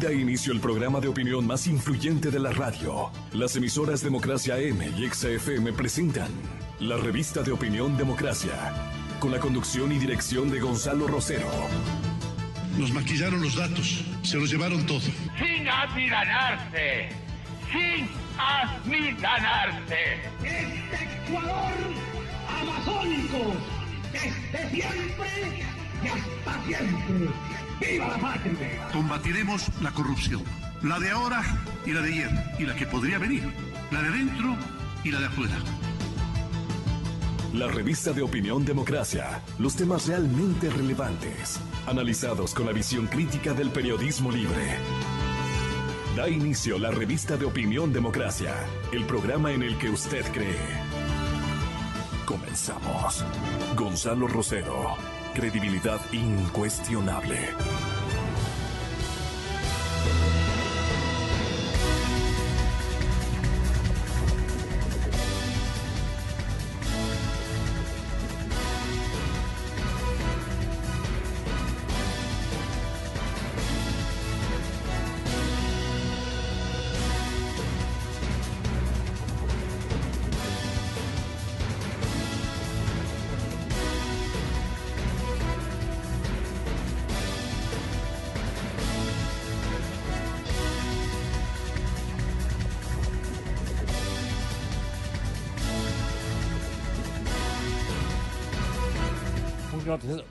Da inicio el programa de opinión más influyente de la radio. Las emisoras Democracia M y XFM presentan la revista de opinión Democracia, con la conducción y dirección de Gonzalo Rosero. Nos maquillaron los datos, se los llevaron todo. Sin amilanarse, sin amilanarse. Este Ecuador amazónico, desde siempre y hasta siempre. ¡Viva la patria! Combatiremos la corrupción, la de ahora y la de ayer, y la que podría venir, la de dentro y la de afuera. La revista de opinión Democracia, los temas realmente relevantes, analizados con la visión crítica del periodismo libre. Da inicio la revista de opinión Democracia, el programa en el que usted cree. Comenzamos. Gonzalo Rosero, credibilidad incuestionable.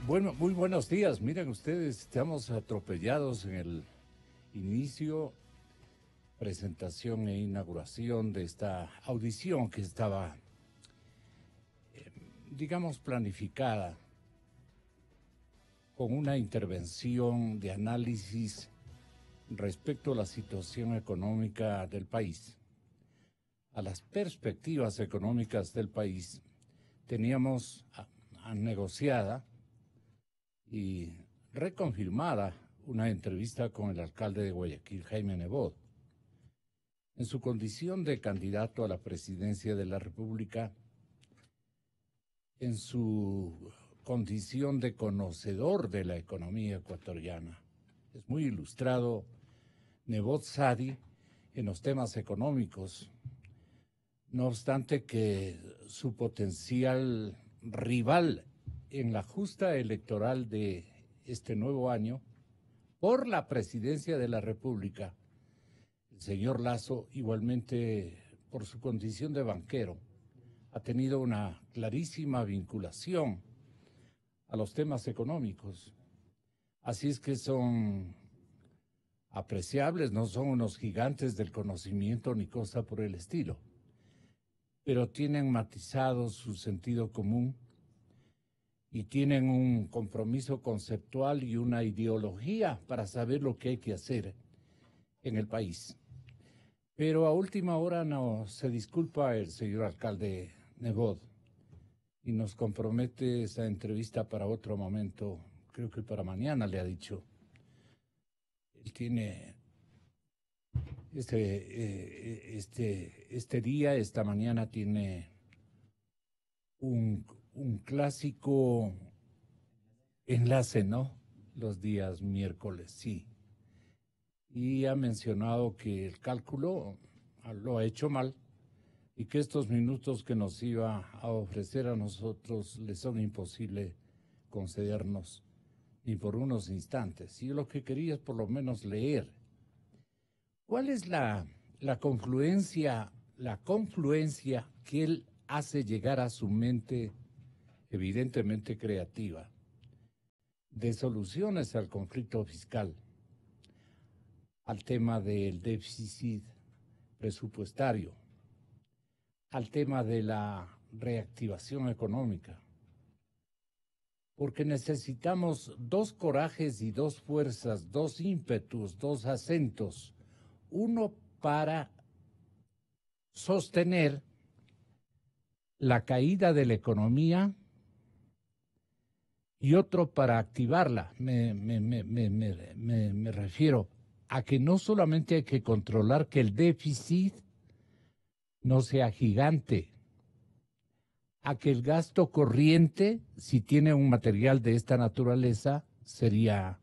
Bueno, muy buenos días. Miren ustedes, estamos atropellados en el inicio, presentación e inauguración de esta audición que estaba, digamos, planificada con una intervención de análisis respecto a la situación económica del país, a las perspectivas económicas del país. Teníamos negociada y reconfirmada una entrevista con el alcalde de Guayaquil, Jaime Nebot. En su condición de candidato a la presidencia de la República, en su condición de conocedor de la economía ecuatoriana. Es muy ilustrado Nebot Sadi en los temas económicos, no obstante que su potencial rival en la justa electoral de este nuevo año por la presidencia de la República, el señor Lasso, igualmente por su condición de banquero, ha tenido una clarísima vinculación a los temas económicos. Así es que son apreciables, no son unos gigantes del conocimiento ni cosa por el estilo, pero tienen matizado su sentido común y tienen un compromiso conceptual y una ideología para saber lo que hay que hacer en el país. Pero a última hora no se disculpa el señor alcalde Nebot y nos compromete esa entrevista para otro momento, creo que para mañana le ha dicho. Él tiene esta mañana tiene un clásico enlace, ¿no? Los días miércoles, sí. Y ha mencionado que el cálculo lo ha hecho mal y que estos minutos que nos iba a ofrecer a nosotros le son imposible concedernos ni por unos instantes. Y lo que quería es por lo menos leer. ¿Cuál es la confluencia que él hace llegar a su mente, evidentemente creativa, de soluciones al conflicto fiscal, al tema del déficit presupuestario, al tema de la reactivación económica? Porque necesitamos dos corajes y dos fuerzas, dos ímpetus, dos acentos, uno para sostener la caída de la economía y otro para activarla. Me refiero a que no solamente hay que controlar que el déficit no sea gigante, a que el gasto corriente, si tiene un material de esta naturaleza, sería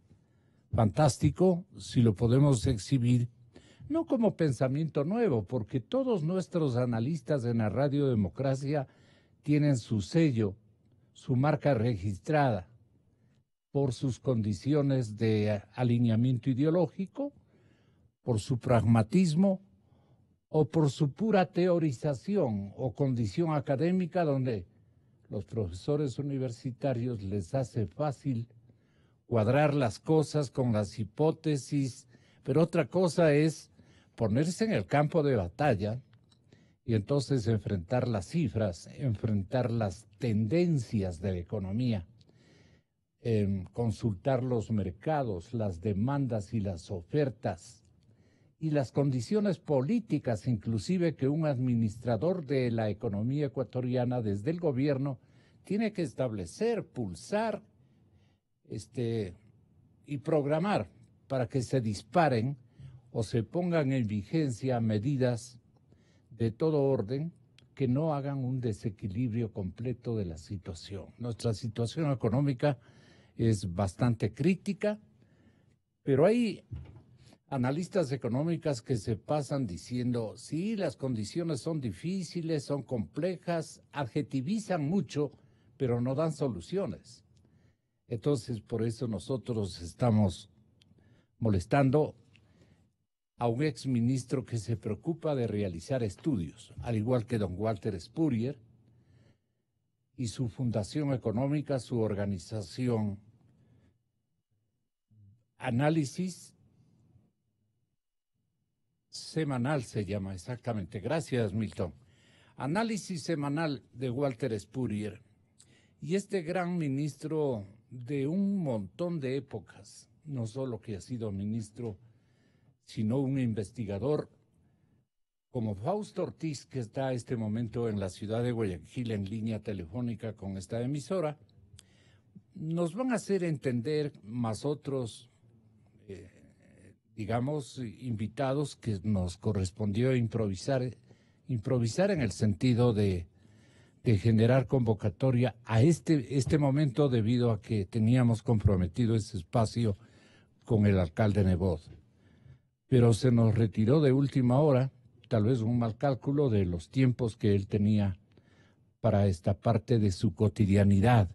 fantástico si lo podemos exhibir, no como pensamiento nuevo, porque todos nuestros analistas en la Radio Democracia tienen su sello, su marca registrada por sus condiciones de alineamiento ideológico, por su pragmatismo o por su pura teorización o condición académica, donde los profesores universitarios les hace fácil cuadrar las cosas con las hipótesis, pero otra cosa es ponerse en el campo de batalla y entonces enfrentar las cifras, enfrentar las tendencias de la economía, consultar los mercados, las demandas y las ofertas y las condiciones políticas, inclusive que un administrador de la economía ecuatoriana desde el gobierno tiene que establecer, pulsar, y programar para que se disparen o se pongan en vigencia medidas de todo orden que no hagan un desequilibrio completo de la situación. Nuestra situación económica es bastante crítica, pero hay analistas económicas que se pasan diciendo, sí, las condiciones son difíciles, son complejas, adjetivizan mucho, pero no dan soluciones. Entonces, por eso nosotros estamos molestando a un exministro que se preocupa de realizar estudios, al igual que don Walter Spurrier y su fundación económica, su organización Análisis Semanal se llama exactamente. Gracias, Milton. Análisis Semanal de Walter Spurrier. Y este gran ministro de un montón de épocas, no solo que ha sido ministro, sino un investigador, como Fausto Ortiz, que está a este momento en la ciudad de Guayaquil en línea telefónica con esta emisora, nos van a hacer entender más otros, digamos, invitados que nos correspondió improvisar en el sentido de generar convocatoria a este momento debido a que teníamos comprometido ese espacio con el alcalde Nebot. Pero se nos retiró de última hora, tal vez un mal cálculo de los tiempos que él tenía para esta parte de su cotidianidad.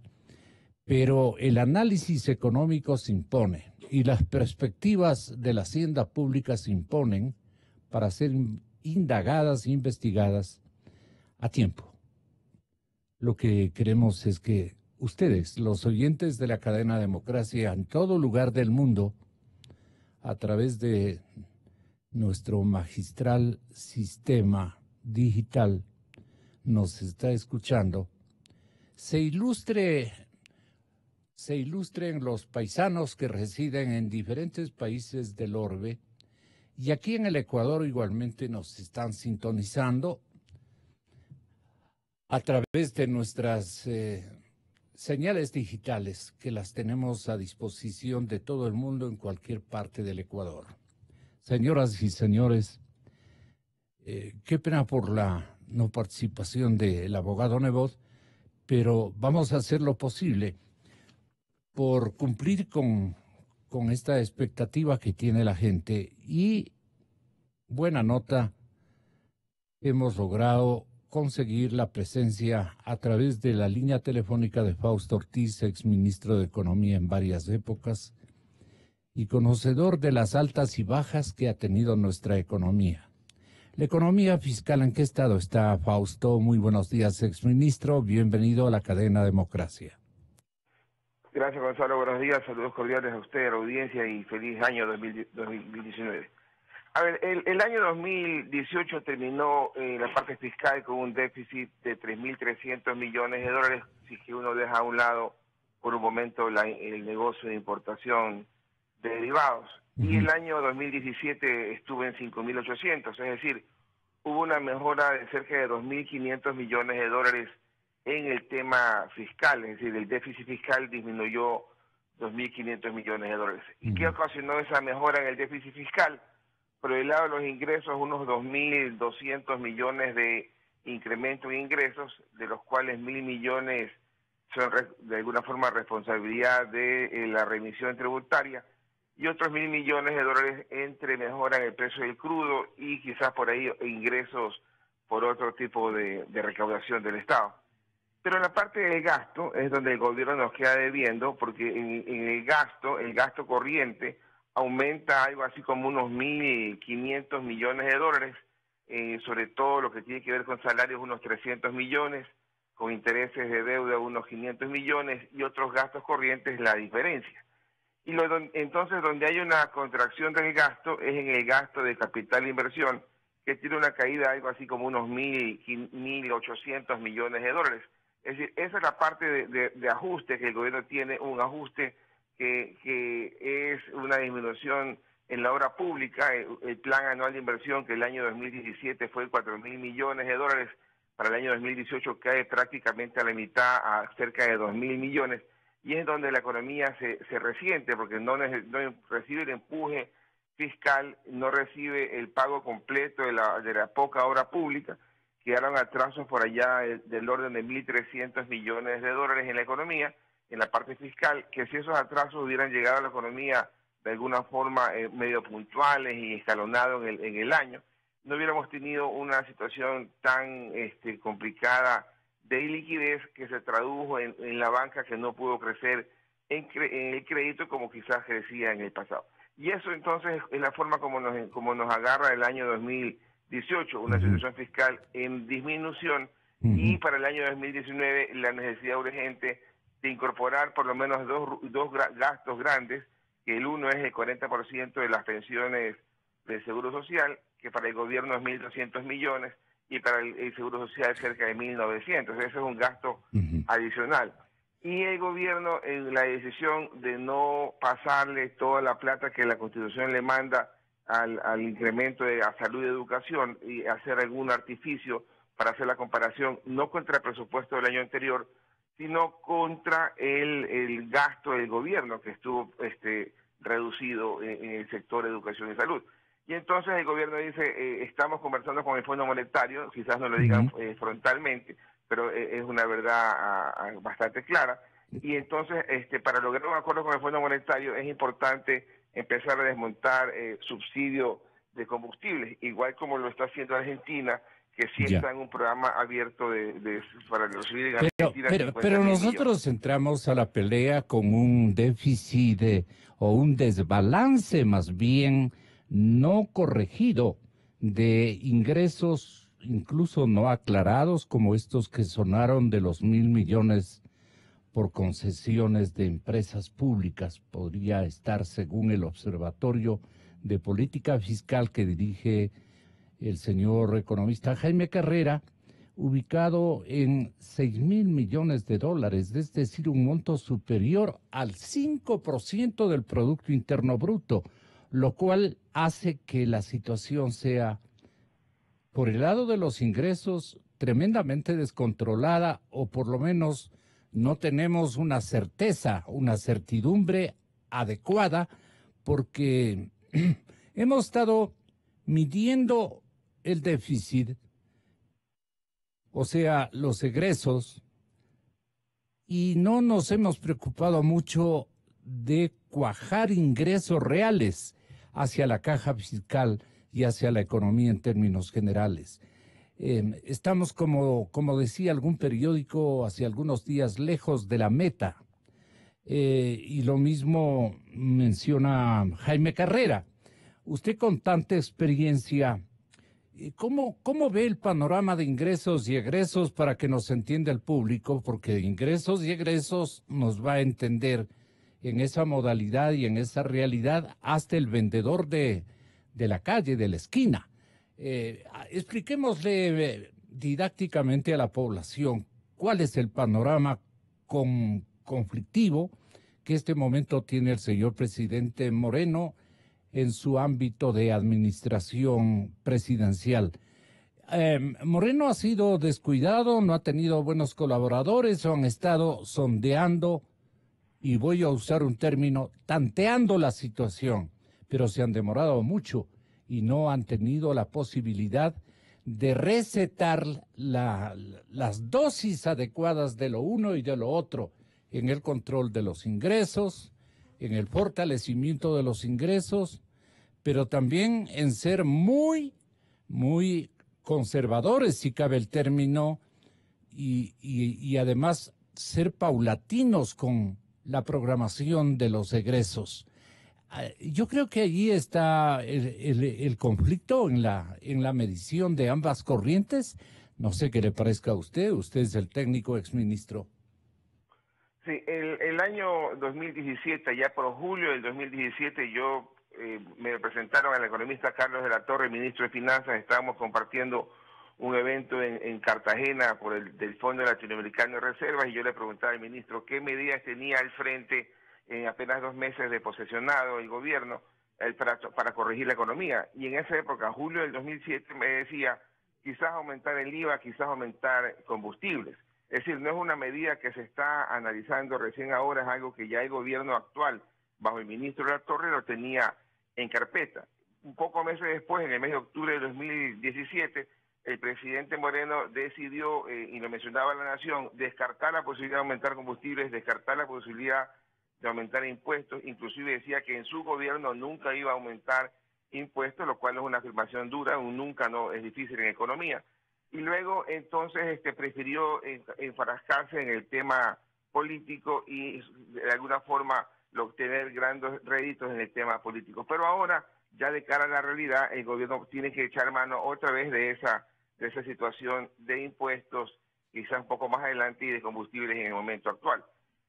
Pero el análisis económico se impone y las perspectivas de la hacienda pública se imponen para ser indagadas e investigadas a tiempo. Lo que queremos es que ustedes, los oyentes de la cadena Democracia en todo lugar del mundo, a través de nuestro magistral sistema digital, nos está escuchando, se ilustren los paisanos que residen en diferentes países del orbe y aquí en el Ecuador igualmente nos están sintonizando a través de nuestras señales digitales que las tenemos a disposición de todo el mundo en cualquier parte del Ecuador. Señoras y señores, qué pena por la no participación del abogado Nebot, pero vamos a hacer lo posible por cumplir con esta expectativa que tiene la gente y buena nota, hemos logrado conseguir la presencia a través de la línea telefónica de Fausto Ortiz, exministro de Economía en varias épocas y conocedor de las altas y bajas que ha tenido nuestra economía. La economía fiscal, ¿en qué estado está, Fausto? Muy buenos días, exministro. Bienvenido a la cadena Democracia. Gracias, Gonzalo. Buenos días. Saludos cordiales a usted, a la audiencia y feliz año 2019. A ver, el año 2018 terminó la parte fiscal con un déficit de 3.300 millones de dólares, si que uno deja a un lado por un momento el negocio de importación de derivados. Y el año 2017 estuvo en 5.800, es decir, hubo una mejora de cerca de 2.500 millones de dólares en el tema fiscal, es decir, el déficit fiscal disminuyó 2.500 millones de dólares. ¿Y qué ocasionó esa mejora en el déficit fiscal? Por el lado de los ingresos, unos 2.200 millones de incremento de ingresos, de los cuales 1.000 millones son de alguna forma responsabilidad de la remisión tributaria, y otros 1.000 millones de dólares entre mejora en el precio del crudo y quizás por ahí ingresos por otro tipo de recaudación del Estado. Pero en la parte del gasto es donde el gobierno nos queda debiendo, porque en el gasto corriente aumenta algo así como unos 1.500 millones de dólares, sobre todo lo que tiene que ver con salarios unos 300 millones, con intereses de deuda unos 500 millones y otros gastos corrientes la diferencia. Y entonces donde hay una contracción del gasto es en el gasto de capital de inversión, que tiene una caída algo así como unos 1.800 millones de dólares. Es decir, esa es la parte de ajuste que el gobierno tiene, un ajuste que es una disminución en la obra pública. El plan anual de inversión, que el año 2017 fue de 4.000 millones de dólares, para el año 2018 cae prácticamente a la mitad, a cerca de 2.000 millones, y es donde la economía se resiente, porque no recibe el empuje fiscal, no recibe el pago completo de la poca obra pública. Quedaron atrasos por allá del orden de 1.300 millones de dólares en la economía, en la parte fiscal, que si esos atrasos hubieran llegado a la economía de alguna forma medio puntuales y escalonados en el año, no hubiéramos tenido una situación tan complicada de iliquidez que se tradujo en la banca, que no pudo crecer en el crédito como quizás crecía en el pasado. Y eso entonces es la forma como nos agarra el año 2018, una situación fiscal en disminución, y para el año 2019 la necesidad urgente de incorporar por lo menos dos gastos grandes, que el uno es el 40% de las pensiones del Seguro Social, que para el gobierno es 1.200 millones, y para el Seguro Social cerca de 1.900. Ese es un gasto adicional. Y el gobierno, en la decisión de no pasarle toda la plata que la Constitución le manda al incremento de salud y educación, y hacer algún artificio para hacer la comparación, no contra el presupuesto del año anterior, sino contra el gasto del gobierno, que estuvo reducido en el sector de educación y salud. Y entonces el gobierno dice, estamos conversando con el Fondo Monetario, quizás no lo digan frontalmente, pero es una verdad bastante clara. Y entonces, para lograr un acuerdo con el Fondo Monetario es importante empezar a desmontar subsidio de combustibles, igual como lo está haciendo Argentina, que sí está en un programa abierto para recibir en Argentina. Pero nosotros entramos a la pelea con un déficit o un desbalance más bien no corregido de ingresos, incluso no aclarados, como estos que sonaron de los 1.000 millones por concesiones de empresas públicas. Podría estar, según el Observatorio de Política Fiscal que dirige el señor economista Jaime Carrera, ubicado en 6.000 millones de dólares, es decir, un monto superior al 5% del Producto Interno Bruto, lo cual hace que la situación sea, por el lado de los ingresos, tremendamente descontrolada, o por lo menos no tenemos una certeza, una certidumbre adecuada, porque hemos estado midiendo el déficit, o sea, los egresos, y no nos hemos preocupado mucho de cuajar ingresos reales hacia la caja fiscal y hacia la economía en términos generales. Estamos, como decía algún periódico hace algunos días, lejos de la meta. Y lo mismo menciona Jaime Carrera. Usted, con tanta experiencia, ¿cómo ve el panorama de ingresos y egresos para que nos entienda el público? Porque ingresos y egresos nos va a entender en esa modalidad y en esa realidad hasta el vendedor de la calle, de la esquina. Expliquémosle didácticamente a la población cuál es el panorama conflictivo que este momento tiene el señor presidente Moreno en su ámbito de administración presidencial. Moreno ha sido descuidado, no ha tenido buenos colaboradores, o han estado sondeando, y voy a usar un término, tanteando la situación, pero se han demorado mucho y no han tenido la posibilidad de recetar las dosis adecuadas de lo uno y de lo otro en el control de los ingresos, en el fortalecimiento de los ingresos, pero también en ser muy, muy conservadores, si cabe el término, y además ser paulatinos con la programación de los egresos. Yo creo que allí está el conflicto en la medición de ambas corrientes. No sé qué le parezca a usted es el técnico exministro. Sí, el año 2017, ya por julio del 2017, me presentaron al economista Carlos de la Torre, ministro de Finanzas. Estábamos compartiendo un evento en Cartagena del Fondo Latinoamericano de Reservas, y yo le preguntaba al ministro qué medidas tenía al frente en apenas 2 meses de posesionado el gobierno para corregir la economía. Y en esa época, en julio del 2007, me decía, quizás aumentar el IVA, quizás aumentar combustibles. Es decir, no es una medida que se está analizando recién ahora, es algo que ya el gobierno actual, bajo el ministro de la Torre, lo tenía en carpeta. Un poco meses después, en el mes de octubre de 2017, el presidente Moreno decidió, y lo mencionaba la Nación, descartar la posibilidad de aumentar combustibles, descartar la posibilidad de aumentar impuestos. Inclusive decía que en su gobierno nunca iba a aumentar impuestos, lo cual es una afirmación dura, un nunca no es difícil en economía. Y luego entonces prefirió enfrascarse en el tema político y de alguna forma obtener grandes réditos en el tema político. Pero ahora, ya de cara a la realidad, el gobierno tiene que echar mano otra vez de esa situación de impuestos, quizás un poco más adelante, y de combustibles en el momento actual.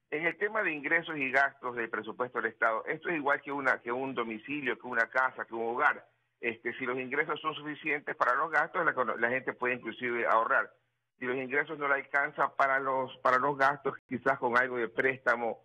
En el tema de ingresos y gastos del presupuesto del Estado, esto es igual que un domicilio, que una casa, que un hogar. Si los ingresos son suficientes para los gastos, la gente puede inclusive ahorrar. Si los ingresos no le alcanzan para los gastos, quizás con algo de préstamo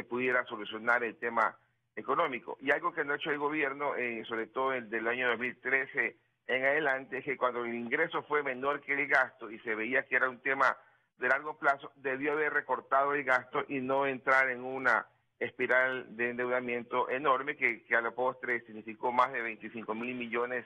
pudiera solucionar el tema económico. Y algo que no ha hecho el gobierno, sobre todo el del año 2013 en adelante, es que cuando el ingreso fue menor que el gasto y se veía que era un tema de largo plazo, debió haber recortado el gasto y no entrar en una espiral de endeudamiento enorme que a la postre significó más de 25.000 millones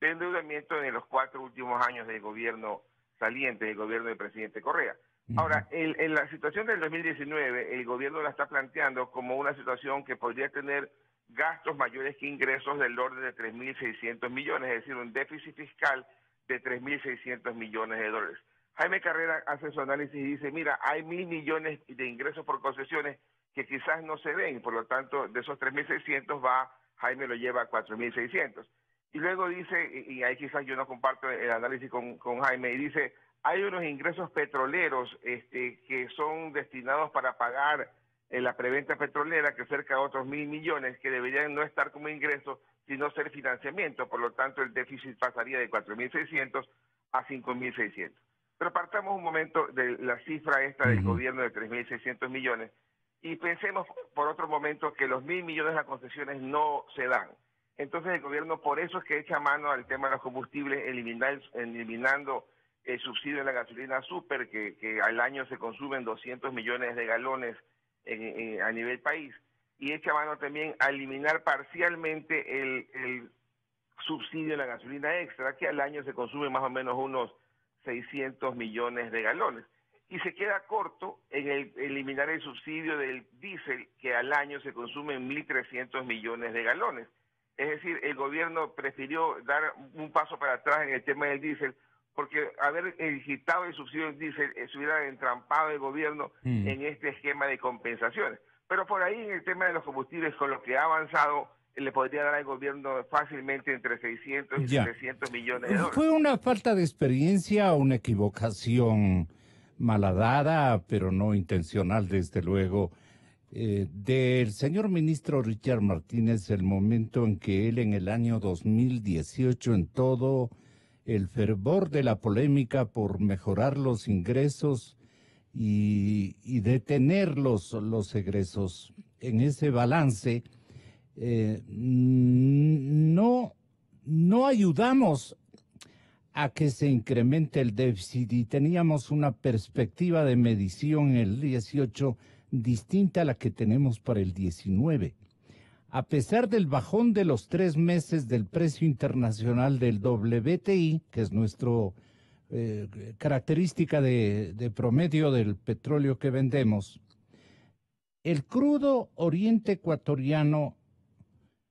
de endeudamiento en los 4 últimos años del gobierno saliente, del gobierno del presidente Correa. Ahora, en la situación del 2019, el gobierno la está planteando como una situación que podría tener gastos mayores que ingresos del orden de 3.600 millones, es decir, un déficit fiscal de 3.600 millones de dólares. Jaime Carrera hace su análisis y dice, mira, hay 1.000 millones de ingresos por concesiones que quizás no se ven, por lo tanto, de esos 3.600 Jaime lo lleva a 4.600. Y luego dice, y ahí quizás yo no comparto el análisis con Jaime, y dice, hay unos ingresos petroleros que son destinados para pagar la preventa petrolera, que cerca de otros 1.000 millones, que deberían no estar como ingresos, sino ser financiamiento, por lo tanto el déficit pasaría de 4.600 a 5.600. Pero partamos un momento de la cifra del gobierno de 3.600 millones y pensemos por otro momento que los 1.000 millones de las concesiones no se dan. Entonces el gobierno por eso es que echa mano al tema de los combustibles, eliminando el subsidio de la gasolina super, que al año se consumen 200 millones de galones a nivel país, y echa mano también a eliminar parcialmente el subsidio de la gasolina extra, que al año se consume más o menos unos 600 millones de galones. Y se queda corto en eliminar el subsidio del diésel, que al año se consumen 1.300 millones de galones. Es decir, el gobierno prefirió dar un paso para atrás en el tema del diésel, porque haber quitado el subsidio del diésel se hubiera entrampado el gobierno en este esquema de compensaciones. Pero por ahí en el tema de los combustibles, con lo que ha avanzado, le podría dar al gobierno fácilmente entre 600 y 700 millones de dólares. ¿Fue una falta de experiencia o una equivocación malhadada, pero no intencional, desde luego, del señor ministro Richard Martínez, el momento en que él en el año 2018, en todo el fervor de la polémica por mejorar los ingresos y detener los egresos, en ese balance, no ayudamos a que se incremente el déficit y teníamos una perspectiva de medición en el 18 distinta a la que tenemos para el 19. A pesar del bajón de los 3 meses del precio internacional del WTI, que es nuestro característica de promedio del petróleo que vendemos, el crudo oriente ecuatoriano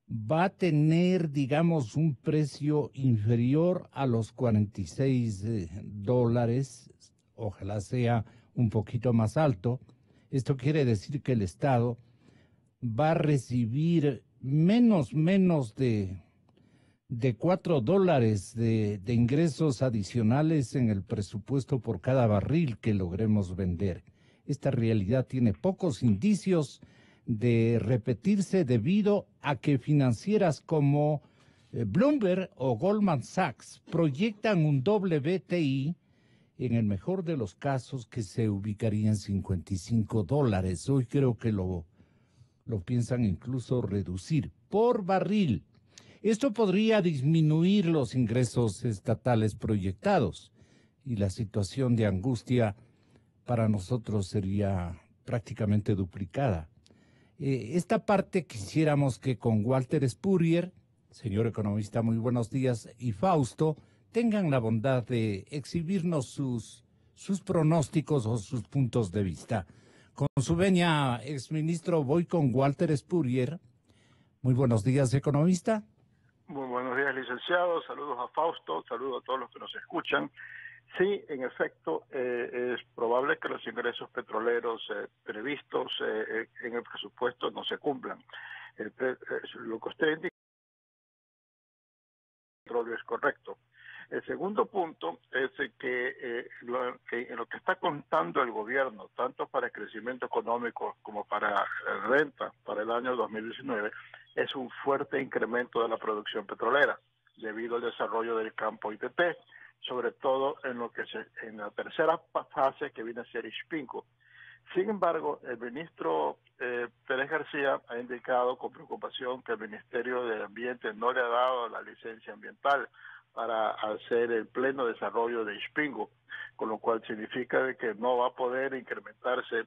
va a tener, digamos, un precio inferior a los 46 dólares, ojalá sea un poquito más alto. Esto quiere decir que el Estado va a recibir menos de $4 de ingresos adicionales en el presupuesto por cada barril que logremos vender. Esta realidad tiene pocos indicios de repetirse debido a que financieras como Bloomberg o Goldman Sachs proyectan un WTI en el mejor de los casos que se ubicaría en $55. Hoy creo que lo piensan incluso reducir por barril. Esto podría disminuir los ingresos estatales proyectados y la situación de angustia para nosotros sería prácticamente duplicada. Esta parte quisiéramos que con Walter Spurrier, señor economista, muy buenos días, y Fausto, tengan la bondad de exhibirnos sus pronósticos o sus puntos de vista. Con su venia, exministro, voy con Walter Spurrier. Muy buenos días, economista. Muy buenos días, licenciado. Saludos a Fausto, saludos a todos los que nos escuchan. Sí, en efecto, es probable que los ingresos petroleros previstos en el presupuesto no se cumplan. Lo que usted indica es correcto. El segundo punto es que en lo que está contando el gobierno, tanto para el crecimiento económico como para renta para el año 2019, es un fuerte incremento de la producción petrolera debido al desarrollo del campo IPP, sobre todo en la tercera fase que viene a ser Ispingo. Sin embargo, el ministro Pérez García ha indicado con preocupación que el Ministerio de Ambiente no le ha dado la licencia ambiental para hacer el pleno desarrollo de Ispingo, con lo cual significa de que no va a poder incrementarse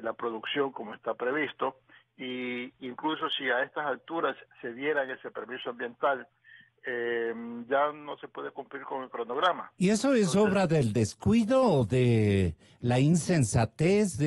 la producción como está previsto, y incluso si a estas alturas se diera ese permiso ambiental, ya no se puede cumplir con el cronograma. ¿Y eso es obra del descuido o de la insensatez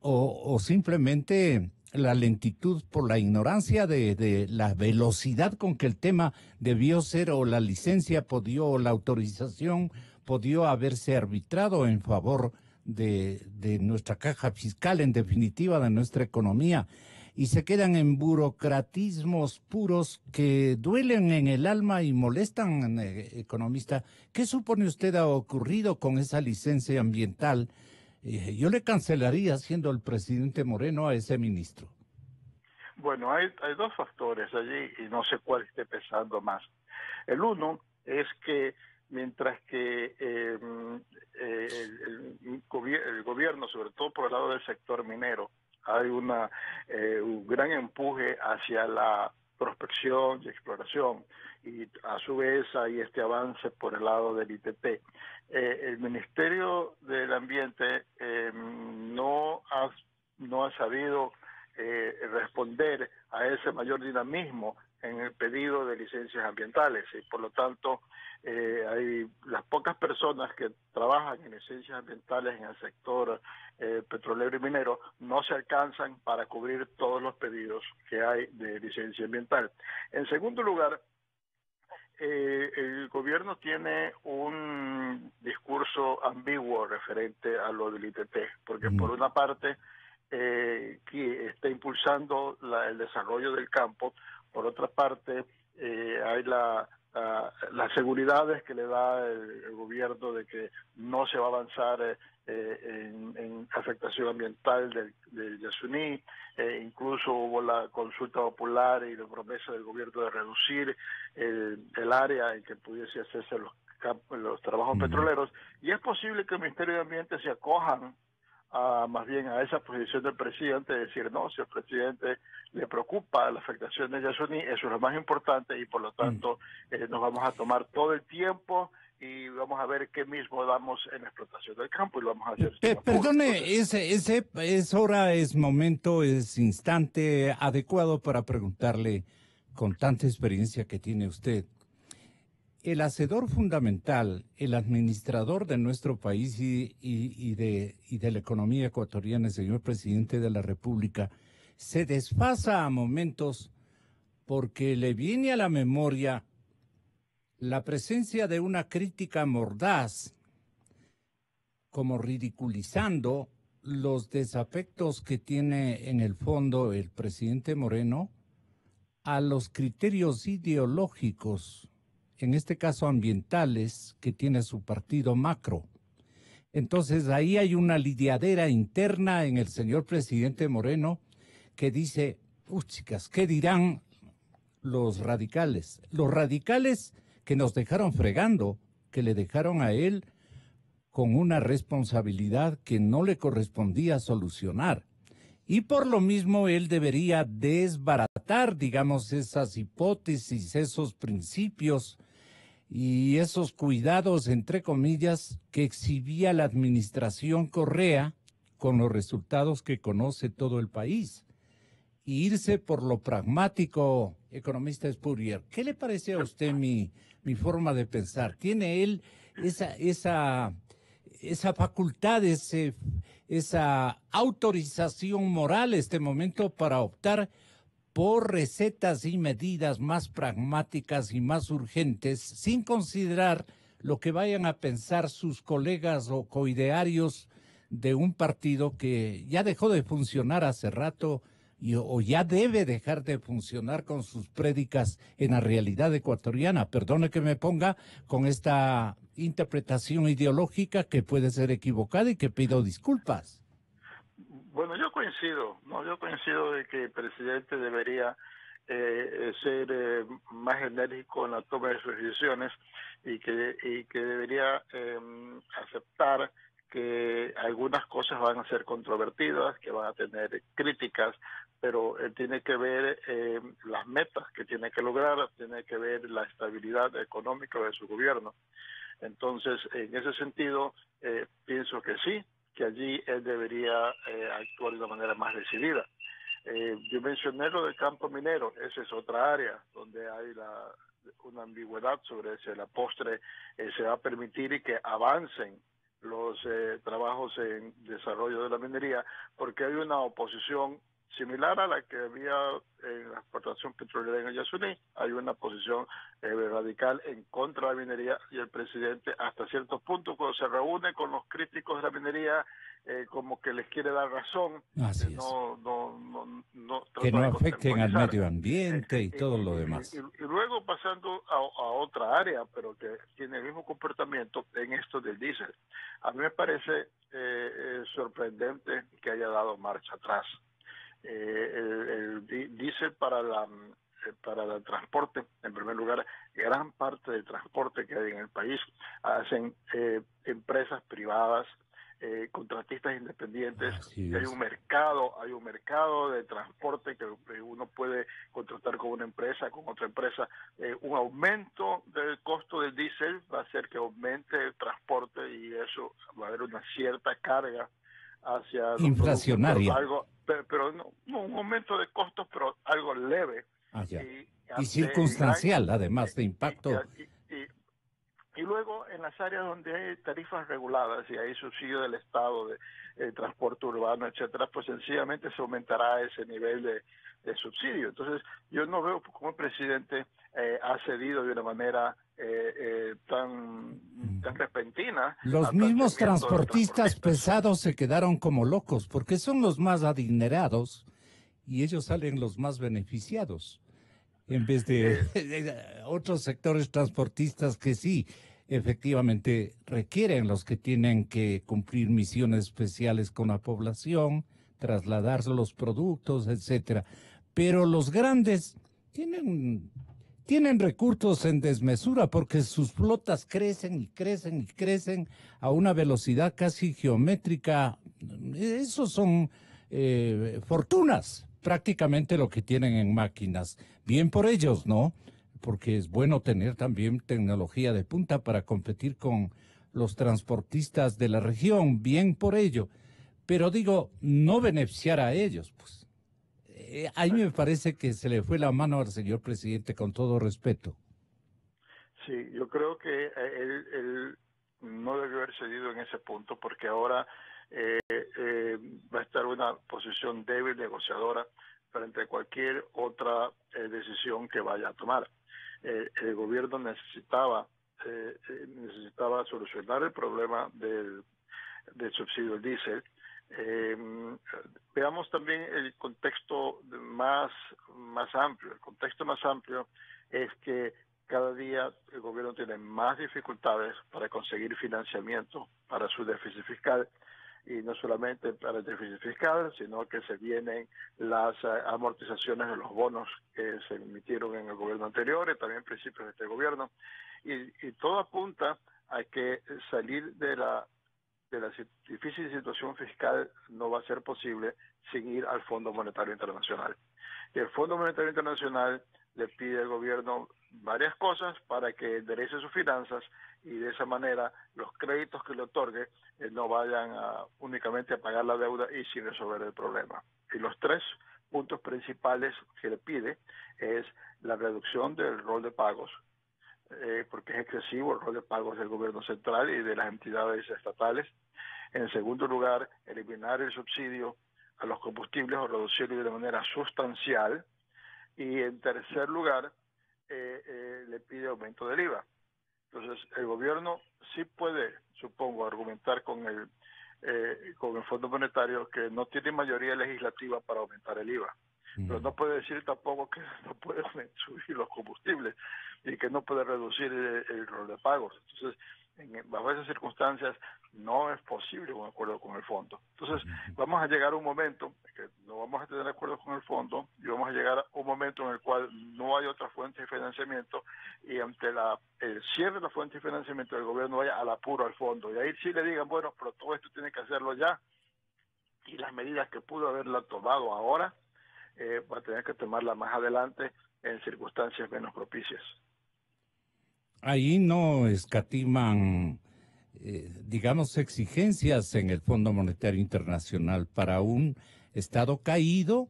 o simplemente la lentitud por la ignorancia de la velocidad con que el tema debió ser, o la licencia o la autorización pudo haberse arbitrado en favor de nuestra caja fiscal, en definitiva de nuestra economía, y se quedan en burocratismos puros que duelen en el alma y molestan, economista? ¿Qué supone usted ha ocurrido con esa licencia ambiental? Yo le cancelaría, siendo el presidente Moreno, a ese ministro. Bueno, hay dos factores allí y no sé cuál esté pesando más. El uno es que mientras que el gobierno, sobre todo por el lado del sector minero, hay un gran empuje hacia la prospección y exploración, y a su vez hay este avance por el lado del ITP. El Ministerio del Ambiente no ha sabido responder a ese mayor dinamismo en el pedido de licencias ambientales, y por lo tanto hay las pocas personas que trabajan en licencias ambientales en el sector petrolero y minero no se alcanzan para cubrir todos los pedidos que hay de licencia ambiental. En segundo lugar, el gobierno tiene un discurso ambiguo referente a lo del ITP, porque por una parte que está impulsando el desarrollo del campo, por otra parte hay las seguridades que le da el gobierno de que no se va a avanzar en afectación ambiental del Yasuní. Incluso hubo la consulta popular y la promesa del gobierno de reducir el área en que pudiese hacerse los trabajos petroleros, y es posible que el Ministerio de Ambiente se acojan más bien a esa posición del presidente, de decir, no, si al presidente le preocupa la afectación de Yasuní, eso es lo más importante, y por lo tanto nos vamos a tomar todo el tiempo y vamos a ver qué mismo damos en la explotación del campo, y lo vamos a hacer. Perdone, es hora, es momento, es instante adecuado para preguntarle, con tanta experiencia que tiene usted, el hacedor fundamental, el administrador de nuestro país y de la economía ecuatoriana, el señor presidente de la República, se desfasa a momentos porque le viene a la memoria la presencia de una crítica mordaz, como ridiculizando los desafectos que tiene en el fondo el presidente Moreno a los criterios ideológicos, en este caso ambientales, que tiene su partido Macro. Entonces ahí hay una lidiadera interna en el señor presidente Moreno que dice, chicas, ¿qué dirán los radicales? Los radicales que nos dejaron fregando, que le dejaron a él con una responsabilidad que no le correspondía solucionar. Y por lo mismo él debería desbaratar, digamos, esas hipótesis, esos principios y esos cuidados, entre comillas, que exhibía la administración Correa con los resultados que conoce todo el país. Y irse por lo pragmático, economista Spurrier. ¿Qué le parece a usted mi forma de pensar? ¿Tiene él esa facultad, esa autorización moral este momento para optar por recetas y medidas más pragmáticas y más urgentes, sin considerar lo que vayan a pensar sus colegas o coidearios de un partido que ya dejó de funcionar hace rato o ya debe dejar de funcionar con sus prédicas en la realidad ecuatoriana? Perdone que me ponga con esta interpretación ideológica que puede ser equivocada y que pido disculpas. Bueno, yo coincido de que el presidente debería ser más enérgico en la toma de sus decisiones y que debería aceptar que algunas cosas van a ser controvertidas, que van a tener críticas, pero él tiene que ver las metas que tiene que lograr, tiene que ver la estabilidad económica de su gobierno. Entonces, en ese sentido, pienso que sí, que allí él debería actuar de una manera más decidida. Yo mencioné lo del campo minero, esa es otra área donde hay una ambigüedad sobre si a la postre se va a permitir y que avancen los trabajos en desarrollo de la minería, porque hay una oposición similar a la que había en la exportación petrolera en el Yasuní. Hay una posición radical en contra de la minería y el presidente hasta cierto punto cuando se reúne con los críticos de la minería como que les quiere dar razón. Así que no afecten al medio ambiente y todo lo demás. Y luego pasando a otra área, pero que tiene el mismo comportamiento en esto del diésel. A mí me parece sorprendente que haya dado marcha atrás. El diésel para el transporte, en primer lugar, gran parte del transporte que hay en el país hacen empresas privadas, contratistas independientes. Hay un mercado de transporte que uno puede contratar con una empresa, con otra empresa. Un aumento del costo del diésel va a hacer que aumente el transporte y eso va a haber una cierta carga hacia inflacionaria, pero no un aumento de costos, pero algo leve y circunstancial, además de impacto. Y luego en las áreas donde hay tarifas reguladas y hay subsidio del Estado de transporte urbano, etcétera, pues sencillamente se aumentará ese nivel de subsidio. Entonces yo no veo cómo el presidente ha cedido de una manera tan repentina. Los mismos transportistas pesados se quedaron como locos porque son los más adinerados y ellos salen los más beneficiados en vez de otros sectores transportistas que sí, efectivamente requieren, los que tienen que cumplir misiones especiales con la población, trasladar los productos, etcétera. Pero los grandes tienen recursos en desmesura porque sus flotas crecen y crecen y crecen a una velocidad casi geométrica. Esos son fortunas, prácticamente lo que tienen en máquinas. Bien por ellos, ¿no? Porque es bueno tener también tecnología de punta para competir con los transportistas de la región, bien por ello. Pero digo, no beneficiar a ellos, pues. Ahí me parece que se le fue la mano al señor presidente, con todo respeto. Sí, yo creo que él no debió haber cedido en ese punto porque ahora va a estar en una posición débil negociadora frente a cualquier otra decisión que vaya a tomar. El gobierno necesitaba solucionar el problema del subsidio del diésel. Veamos también el contexto más amplio. El contexto más amplio es que cada día el gobierno tiene más dificultades para conseguir financiamiento para su déficit fiscal, y no solamente para el déficit fiscal, sino que se vienen las amortizaciones de los bonos que se emitieron en el gobierno anterior y también principios de este gobierno, y todo apunta a que salir de la difícil situación fiscal no va a ser posible sin ir al Fondo Monetario Internacional. Y el Fondo Monetario Internacional le pide al gobierno varias cosas para que enderece sus finanzas y de esa manera los créditos que le otorgue no vayan únicamente a pagar la deuda y sin resolver el problema. Y los tres puntos principales que le pide es la reducción del rol de pagos, porque es excesivo el rol de pagos del gobierno central y de las entidades estatales. En segundo lugar, eliminar el subsidio a los combustibles o reducirlo de manera sustancial. Y en tercer lugar, le pide aumento del IVA. Entonces, el gobierno sí puede, supongo, argumentar con el Fondo Monetario que no tiene mayoría legislativa para aumentar el IVA. Pero no puede decir tampoco que no puede subir los combustibles y que no puede reducir el rol de pagos. Entonces, bajo esas circunstancias no es posible un acuerdo con el fondo. Entonces, vamos a llegar a un momento que no vamos a tener acuerdos con el fondo y vamos a llegar a un momento en el cual no hay otra fuente de financiamiento, y ante el cierre de la fuente de financiamiento del gobierno vaya al apuro al fondo. Y ahí sí le digan, bueno, pero todo esto tiene que hacerlo ya, y las medidas que pudo haberla tomado ahora va a tener que tomarla más adelante en circunstancias menos propicias. Ahí no escatiman, digamos, exigencias en el Fondo Monetario Internacional para un Estado caído,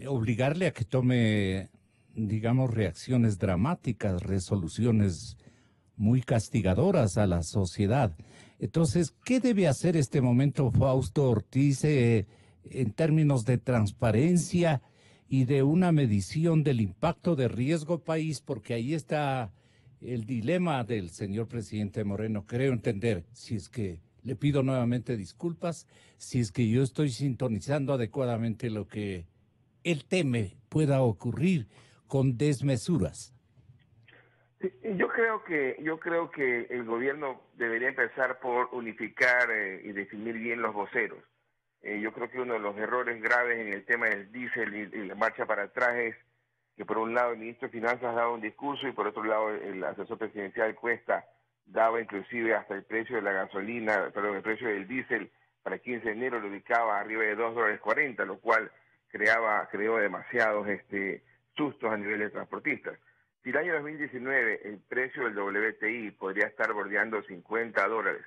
obligarle a que tome, digamos, reacciones dramáticas, resoluciones muy castigadoras a la sociedad. Entonces, ¿qué debe hacer este momento Fausto Ortiz en términos de transparencia y de una medición del impacto de riesgo país? Porque ahí está el dilema del señor presidente Moreno. Creo entender, si es que le pido nuevamente disculpas, si es que yo estoy sintonizando adecuadamente lo que él teme pueda ocurrir con desmesuras. Yo creo que el gobierno debería empezar por unificar y definir bien los voceros. Yo creo que uno de los errores graves en el tema del diésel y la marcha para atrás es que por un lado el ministro de Finanzas daba un discurso y por otro lado el asesor presidencial Cuesta daba inclusive hasta el precio de la gasolina, perdón, el precio del diésel para el 15 de enero lo ubicaba arriba de $2.40, lo cual creó demasiados sustos a nivel de transportistas. Si el año 2019 el precio del WTI podría estar bordeando $50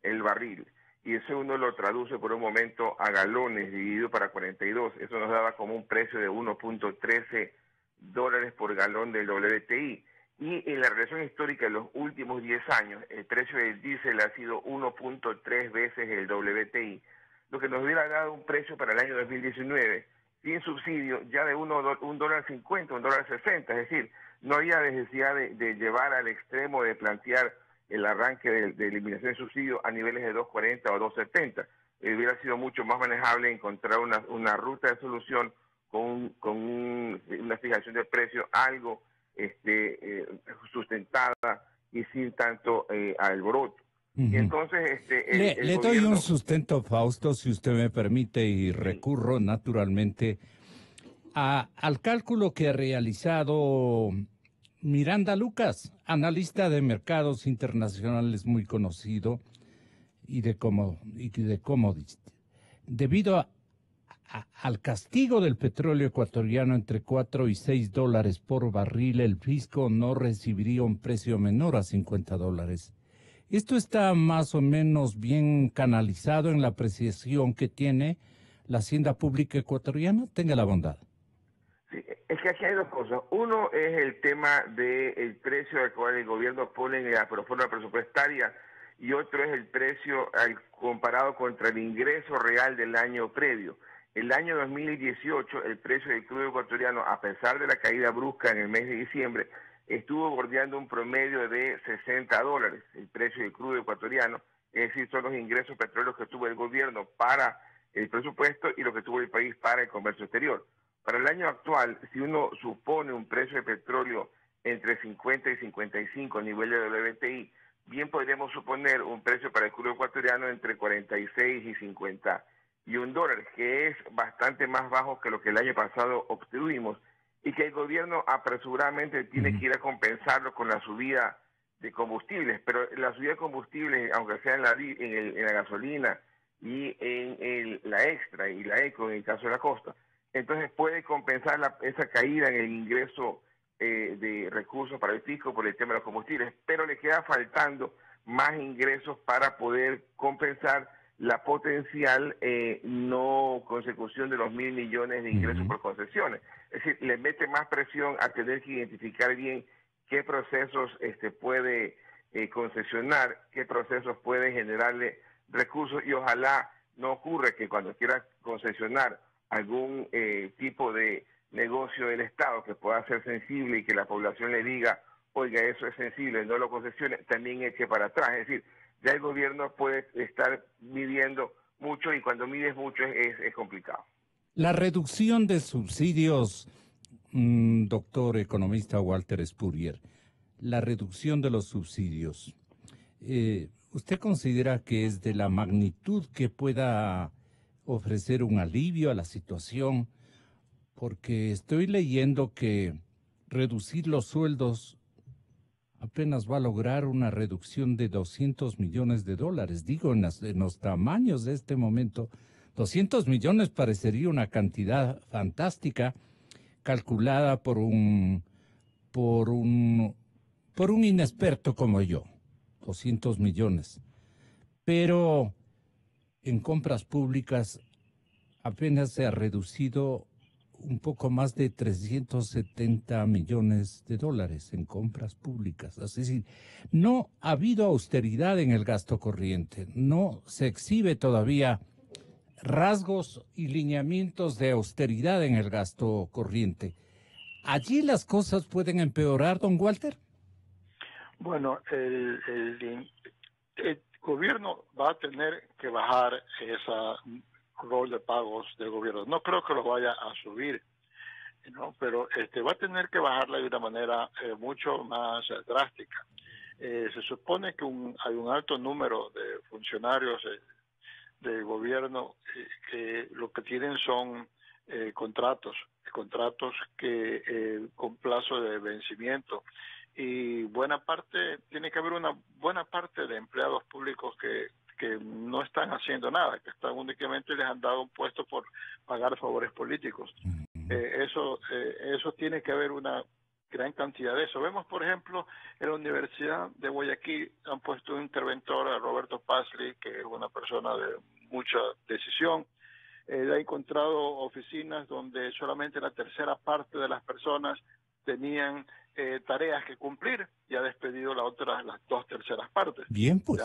el barril, y eso uno lo traduce por un momento a galones dividido para 42, eso nos daba como un precio de $1.13 por galón del WTI. Y en la relación histórica de los últimos 10 años, el precio del diésel ha sido 1.3 veces el WTI, lo que nos hubiera dado un precio para el año 2019 sin subsidio ya de $1.50, $1.60, es decir, no había necesidad de llevar al extremo de plantear el arranque de eliminación de subsidio a niveles de 2.40 o 2.70. Hubiera sido mucho más manejable encontrar una ruta de solución con una fijación de precio algo sustentada y sin tanto alboroto. Y entonces le doy un sustento, Fausto, si usted me permite, y recurro naturalmente al cálculo que ha realizado Miranda Lucas, analista de mercados internacionales muy conocido y de commodities. Debido al castigo del petróleo ecuatoriano entre $4 y $6 por barril, el fisco no recibiría un precio menor a $50. ¿Esto está más o menos bien canalizado en la apreciación que tiene la hacienda pública ecuatoriana? Tenga la bondad. Sí, Es que aquí hay dos cosas. Uno es el tema del precio al cual el gobierno pone en la proforma presupuestaria y otro es el precio comparado contra el ingreso real del año previo. El año 2018, el precio del crudo ecuatoriano, a pesar de la caída brusca en el mes de diciembre, estuvo bordeando un promedio de $60, el precio del crudo ecuatoriano, es decir, son los ingresos petroleros que tuvo el gobierno para el presupuesto y lo que tuvo el país para el comercio exterior. Para el año actual, si uno supone un precio de petróleo entre 50 y 55 a nivel de WTI, bien podríamos suponer un precio para el crudo ecuatoriano entre 46 y $51, que es bastante más bajo que lo que el año pasado obtuvimos y que el gobierno apresuradamente tiene que ir a compensarlo con la subida de combustibles, pero la subida de combustibles, aunque sea en la gasolina y en la extra y la eco en el caso de la costa, entonces puede compensar esa caída en el ingreso de recursos para el fisco por el tema de los combustibles, pero le queda faltando más ingresos para poder compensar la potencial no consecución de los 1.000 millones de ingresos por concesiones. Es decir, le mete más presión a tener que identificar bien qué procesos puede concesionar, qué procesos puede generarle recursos y ojalá no ocurra que cuando quiera concesionar algún tipo de negocio del Estado que pueda ser sensible y que la población le diga, oiga, eso es sensible, no lo concesione, también eche para atrás. Es decir, ya el gobierno puede estar midiendo mucho y cuando mides mucho es complicado. La reducción de subsidios, doctor economista Walter Spurrier, la reducción de los subsidios, ¿usted considera que es de la magnitud que pueda ofrecer un alivio a la situación? Porque estoy leyendo que reducir los sueldos apenas va a lograr una reducción de $200 millones. Digo, en los tamaños de este momento, 200 millones parecería una cantidad fantástica calculada por un inexperto como yo. 200 millones. Pero en compras públicas apenas se ha reducido un poco más de 370 millones de dólares en compras públicas. Es decir, no ha habido austeridad en el gasto corriente, no se exhibe todavía rasgos y lineamientos de austeridad en el gasto corriente. ¿Allí las cosas pueden empeorar, don Walter? Bueno, el gobierno va a tener que bajar esa rol de pagos del gobierno. No creo que lo vaya a subir, ¿no? Pero va a tener que bajarla de una manera mucho más drástica. Se supone que hay un alto número de funcionarios del gobierno que lo que tienen son contratos que con plazo de vencimiento y tiene que haber una buena parte de empleados públicos que no están haciendo nada, que están únicamente les han dado un puesto por pagar favores políticos. Eso tiene que haber una gran cantidad de eso. Vemos, por ejemplo, en la Universidad de Guayaquil han puesto un interventor, a Roberto Pazli, que es una persona de mucha decisión. Ha encontrado oficinas donde solamente la tercera parte de las personas tenían tareas que cumplir y ha despedido las 2/3 partes. Bien, pues.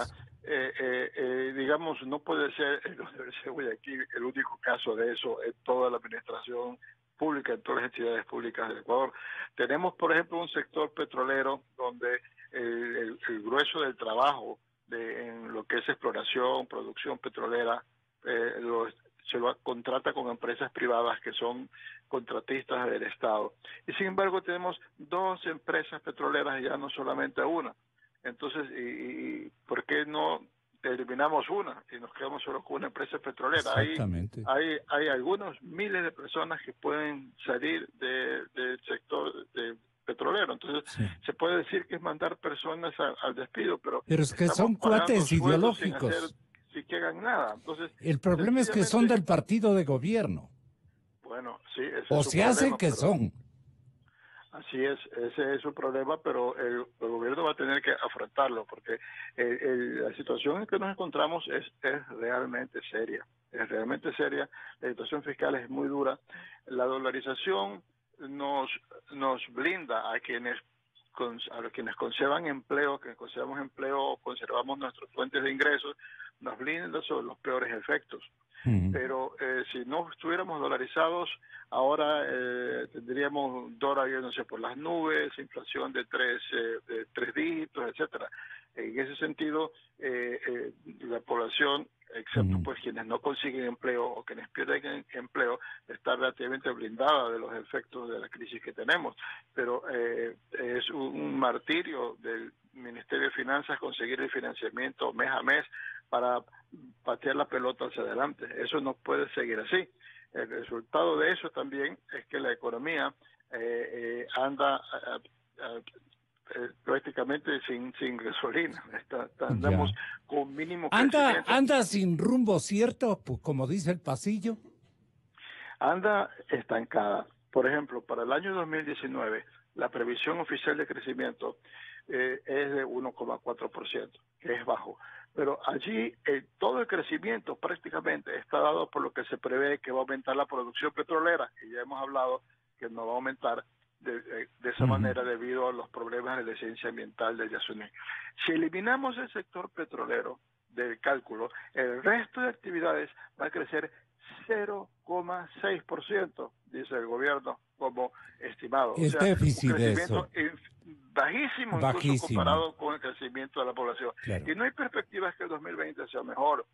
Digamos, no puede ser en la Universidad de Guayaquil el único caso de eso en toda la administración pública, en todas las entidades públicas del Ecuador. Tenemos, por ejemplo, un sector petrolero donde el grueso del trabajo en lo que es exploración, producción petrolera, se lo contrata con empresas privadas que son contratistas del Estado. Y sin embargo tenemos 2 empresas petroleras, ya no solamente una. Entonces, ¿y por qué no eliminamos una y nos quedamos solo con una empresa petrolera? Exactamente. Hay algunos miles de personas que pueden salir del sector petrolero. Entonces, se puede decir que es mandar personas al despido, pero es que son cuates ideológicos. Sin que hagan nada. Entonces, el problema es que son del partido de gobierno. Bueno, sí, o se hacen que son. Así es, ese es su problema, pero el gobierno va a tener que afrontarlo, porque la situación en que nos encontramos es realmente seria. Es realmente seria. La situación fiscal es muy dura. La dolarización nos blinda a quienes conservan empleo, que conservamos empleo o conservamos nuestras fuentes de ingresos, nos blinda sobre los peores efectos. Pero si no estuviéramos dolarizados, ahora tendríamos dólar, no sé, por las nubes, inflación de tres dígitos, etcétera. En ese sentido, la población, excepto pues quienes no consiguen empleo o quienes pierden empleo, está relativamente blindada de los efectos de la crisis que tenemos. Pero es un martirio del Ministerio de Finanzas conseguir el financiamiento mes a mes para patear la pelota hacia adelante. Eso no puede seguir así. El resultado de eso también es que la economía anda prácticamente sin gasolina. Andamos con mínimo crecimiento. ¿Anda sin rumbo cierto, pues, como dice el pasillo? Anda estancada. Por ejemplo, para el año 2019, la previsión oficial de crecimiento es de 1,4%, que es bajo. Pero allí todo el crecimiento prácticamente está dado por lo que se prevé que va a aumentar la producción petrolera, que ya hemos hablado que no va a aumentar de esa manera debido a los problemas de licencia ambiental del Yasuní. Si eliminamos el sector petrolero del cálculo, el resto de actividades va a crecer 0,6%, dice el gobierno, como estimado. Es déficit un crecimiento bajísimo, incluso comparado con el crecimiento de la población. Claro. Y no hay perspectivas que el 2020 sea mejor,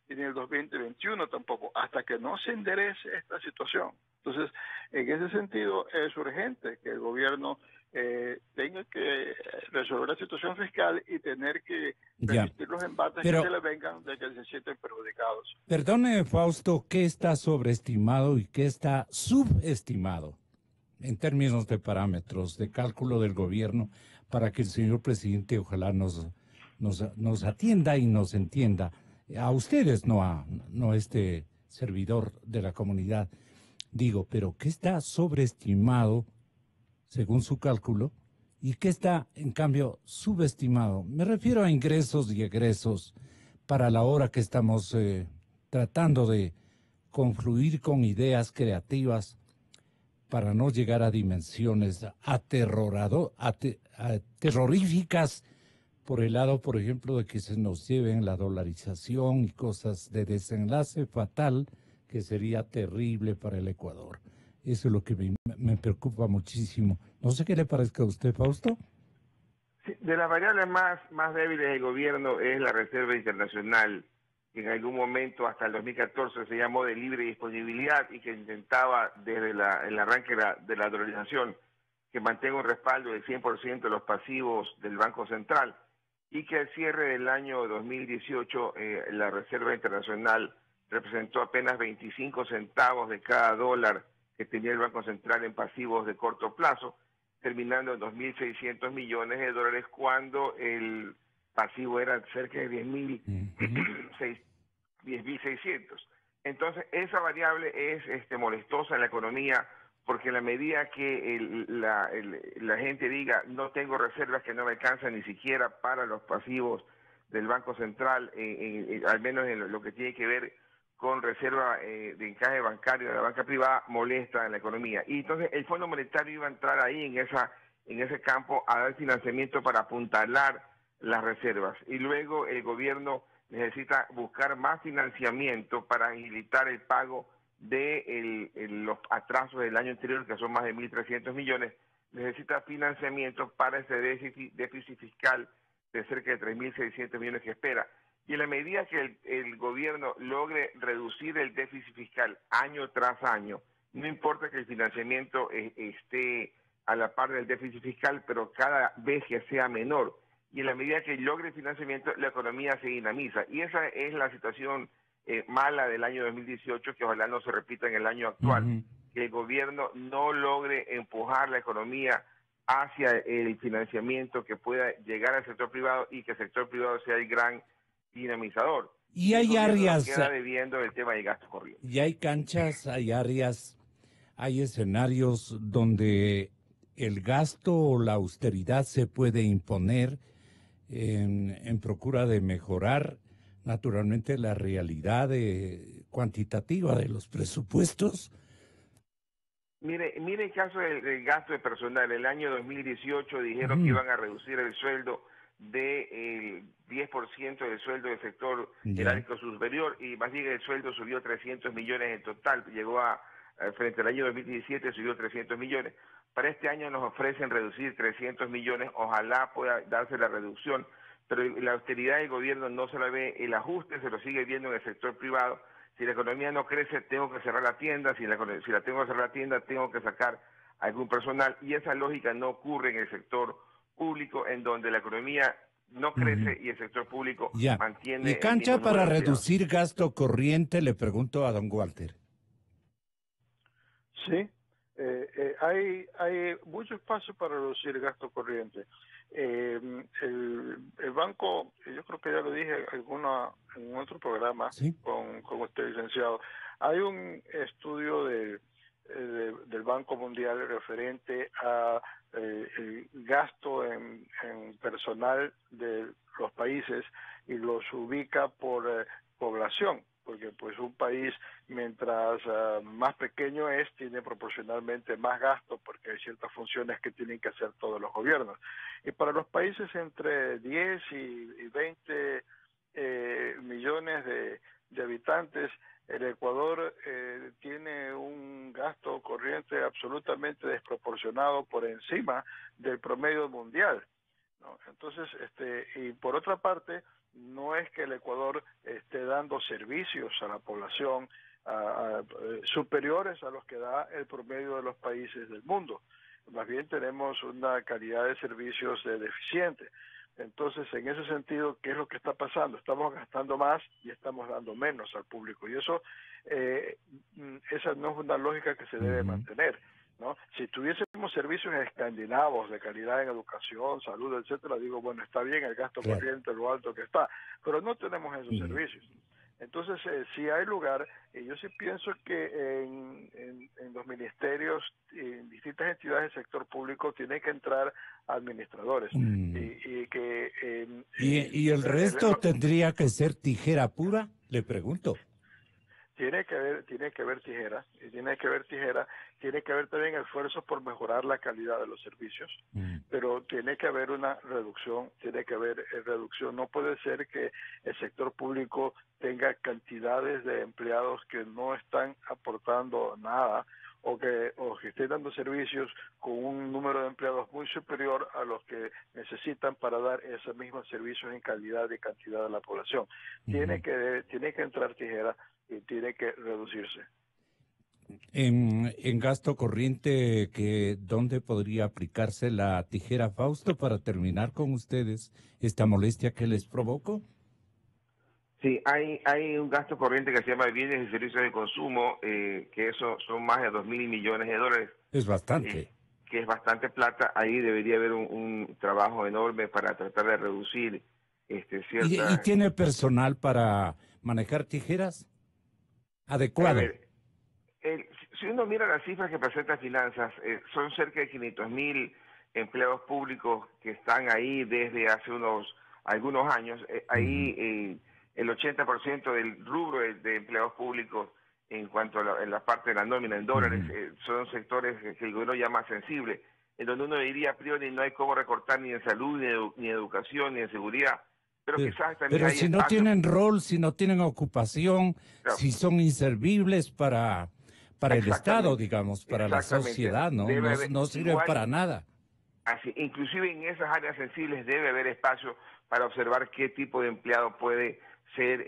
y ni el 2021 tampoco, hasta que no se enderece esta situación. Entonces, en ese sentido, es urgente que el gobierno tenga que resolver la situación fiscal y tener que resistir los embates que se le vengan de que se sienten perjudicados. Perdone, Fausto, ¿qué está sobreestimado y qué está subestimado en términos de parámetros de cálculo del gobierno para que el señor presidente ojalá nos atienda y nos entienda? A ustedes, no a este servidor de la comunidad. Digo, pero ¿qué está sobreestimado según su cálculo y qué está, en cambio, subestimado? Me refiero a ingresos y egresos para la hora que estamos tratando de confluir con ideas creativas para no llegar a dimensiones terroríficas por el lado, por ejemplo, de que se nos lleven la dolarización y cosas de desenlace fatal que sería terrible para el Ecuador. Eso es lo que me preocupa muchísimo. No sé qué le parezca a usted, Fausto. Sí, de las variables más débiles del gobierno es la Reserva Internacional, que en algún momento, hasta el 2014, se llamó de libre disponibilidad y que intentaba desde el arranque de la dolarización que mantenga un respaldo del 100% de los pasivos del Banco Central y que al cierre del año 2018 la Reserva Internacional representó apenas 25 centavos de cada dólar que tenía el Banco Central en pasivos de corto plazo, terminando en 2.600 millones de dólares cuando el pasivo era cerca de 10.600. Entonces, esa variable es molestosa en la economía porque en la medida que la gente diga no tengo reservas que no me alcanzan ni siquiera para los pasivos del Banco Central, al menos en lo que tiene que ver con reserva de encaje bancario de la banca privada, molesta en la economía. Y entonces el Fondo Monetario iba a entrar ahí en ese campo a dar financiamiento para apuntalar las reservas. Y luego el gobierno necesita buscar más financiamiento para agilitar el pago de los atrasos del año anterior, que son más de 1.300 millones. Necesita financiamiento para ese déficit fiscal de cerca de 3.600 millones que espera. Y en la medida que el gobierno logre reducir el déficit fiscal año tras año, no importa que el financiamiento esté a la par del déficit fiscal, pero cada vez que sea menor. Y en la medida que logre el financiamiento, la economía se dinamiza. Y esa es la situación mala del año 2018, que ojalá no se repita en el año actual. Que el gobierno no logre empujar la economía hacia el financiamiento que pueda llegar al sector privado y que el sector privado sea el gran dinamizador. Y hay áreas, queda debiendo el tema de gastos corrientes. Y hay canchas, hay áreas, hay escenarios donde el gasto o la austeridad se puede imponer en procura de mejorar naturalmente la realidad cuantitativa de los presupuestos Mire el caso del gasto de personal. El año 2018 dijeron que iban a reducir el sueldo del 10% del sueldo del sector jerárquico superior, y más bien el sueldo subió 300 millones en total, llegó frente al año 2017 subió 300 millones. Para este año nos ofrecen reducir 300 millones, ojalá pueda darse la reducción, pero la austeridad del gobierno no se la ve, el ajuste se lo sigue viendo en el sector privado. Si la economía no crece, tengo que cerrar la tienda, si la tengo que cerrar la tienda, tengo que sacar algún personal, y esa lógica no ocurre en el sector público, en donde la economía no crece y el sector público mantiene... ¿Y cancha para reducir gasto corriente? Le pregunto a don Walter. Sí, hay mucho espacio para reducir gasto corriente. El banco, yo creo que ya lo dije en otro programa con usted, licenciado, hay un estudio del Banco Mundial referente a el gasto en personal de los países y los ubica por población, porque pues un país mientras más pequeño tiene proporcionalmente más gasto, porque hay ciertas funciones que tienen que hacer todos los gobiernos. Y para los países entre 10 y 20 millones de habitantes, el Ecuador tiene un gasto corriente absolutamente desproporcionado por encima del promedio mundial, ¿no? Entonces, y por otra parte, no es que el Ecuador esté dando servicios a la población superiores a los que da el promedio de los países del mundo. Más bien tenemos una calidad de servicios deficiente. Entonces, en ese sentido, ¿qué es lo que está pasando? Estamos gastando más y estamos dando menos al público. Y eso, esa no es una lógica que se debe mantener, ¿no? Si tuviésemos servicios escandinavos de calidad en educación, salud, etcétera, digo, bueno, está bien el gasto corriente, lo alto que está, pero no tenemos esos servicios. Entonces, sí hay lugar, y yo sí pienso que en los ministerios, en distintas entidades del sector público, tienen que entrar administradores. ¿Y el resto tendría que ser tijera pura? Le pregunto. Tiene que haber tijera, tiene que haber también esfuerzos por mejorar la calidad de los servicios, pero tiene que haber una reducción, no puede ser que el sector público tenga cantidades de empleados que no están aportando nada, o que estén dando servicios con un número de empleados muy superior a los que necesitan para dar esos mismos servicios en calidad y cantidad a la población. Tiene que entrar tijera y tiene que reducirse. En gasto corriente, ¿dónde podría aplicarse la tijera, Fausto, para terminar con ustedes esta molestia que les provoco? Sí, hay un gasto corriente que se llama bienes y servicios de consumo, que eso son más de 2.000 millones de dólares. Es bastante. Que es bastante plata. Ahí debería haber un trabajo enorme para tratar de reducir cierta... ¿Y tiene personal para manejar tijeras? Adecuado. A ver, si uno mira las cifras que presenta Finanzas, son cerca de 500.000 empleados públicos que están ahí desde hace algunos años. Ahí el 80% del rubro de empleados públicos en cuanto a la parte de la nómina en dólares, son sectores que el gobierno llama sensible, en donde uno diría a priori no hay cómo recortar ni en salud, ni en educación, ni en seguridad. Pero quizás también hay si no tienen rol, si no tienen ocupación, si son inservibles para el Estado, digamos, para la sociedad, no sirven para nada. Así, inclusive en esas áreas sensibles debe haber espacio para observar qué tipo de empleado puede ser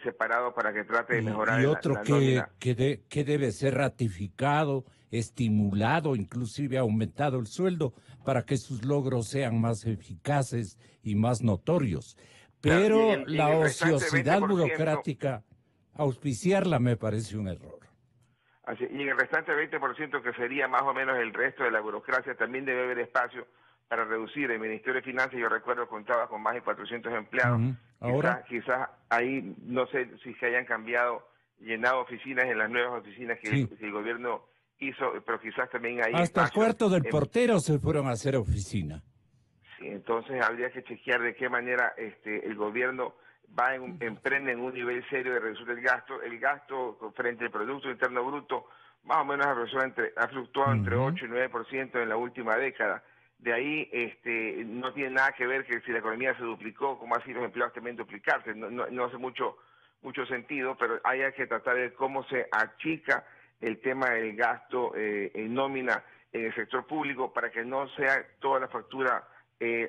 separado para que trate de mejorar y otro la nómina. que debe ser ratificado, estimulado, inclusive aumentado el sueldo para que sus logros sean más eficaces y más notorios. Pero la ociosidad burocrática, auspiciarla me parece un error. Así, y en el restante 20%, que sería más o menos el resto de la burocracia, también debe haber espacio para reducir. El Ministerio de Finanzas, yo recuerdo, contaba con más de 400 empleados. Ahora, quizás ahí, no sé si se hayan llenado oficinas en las nuevas oficinas que el gobierno hizo, pero quizás también hay hasta el cuarto del portero se fueron a hacer oficina. Sí, entonces habría que chequear de qué manera el gobierno emprende en un nivel serio de reducir el gasto frente al Producto Interno Bruto más o menos ha fluctuado entre 8 y 9% en la última década. De ahí no tiene nada que ver que si la economía se duplicó, como así los empleados también duplicarse, no hace mucho sentido, pero hay que tratar de cómo se achica el tema del gasto en nómina en el sector público para que no sea toda la factura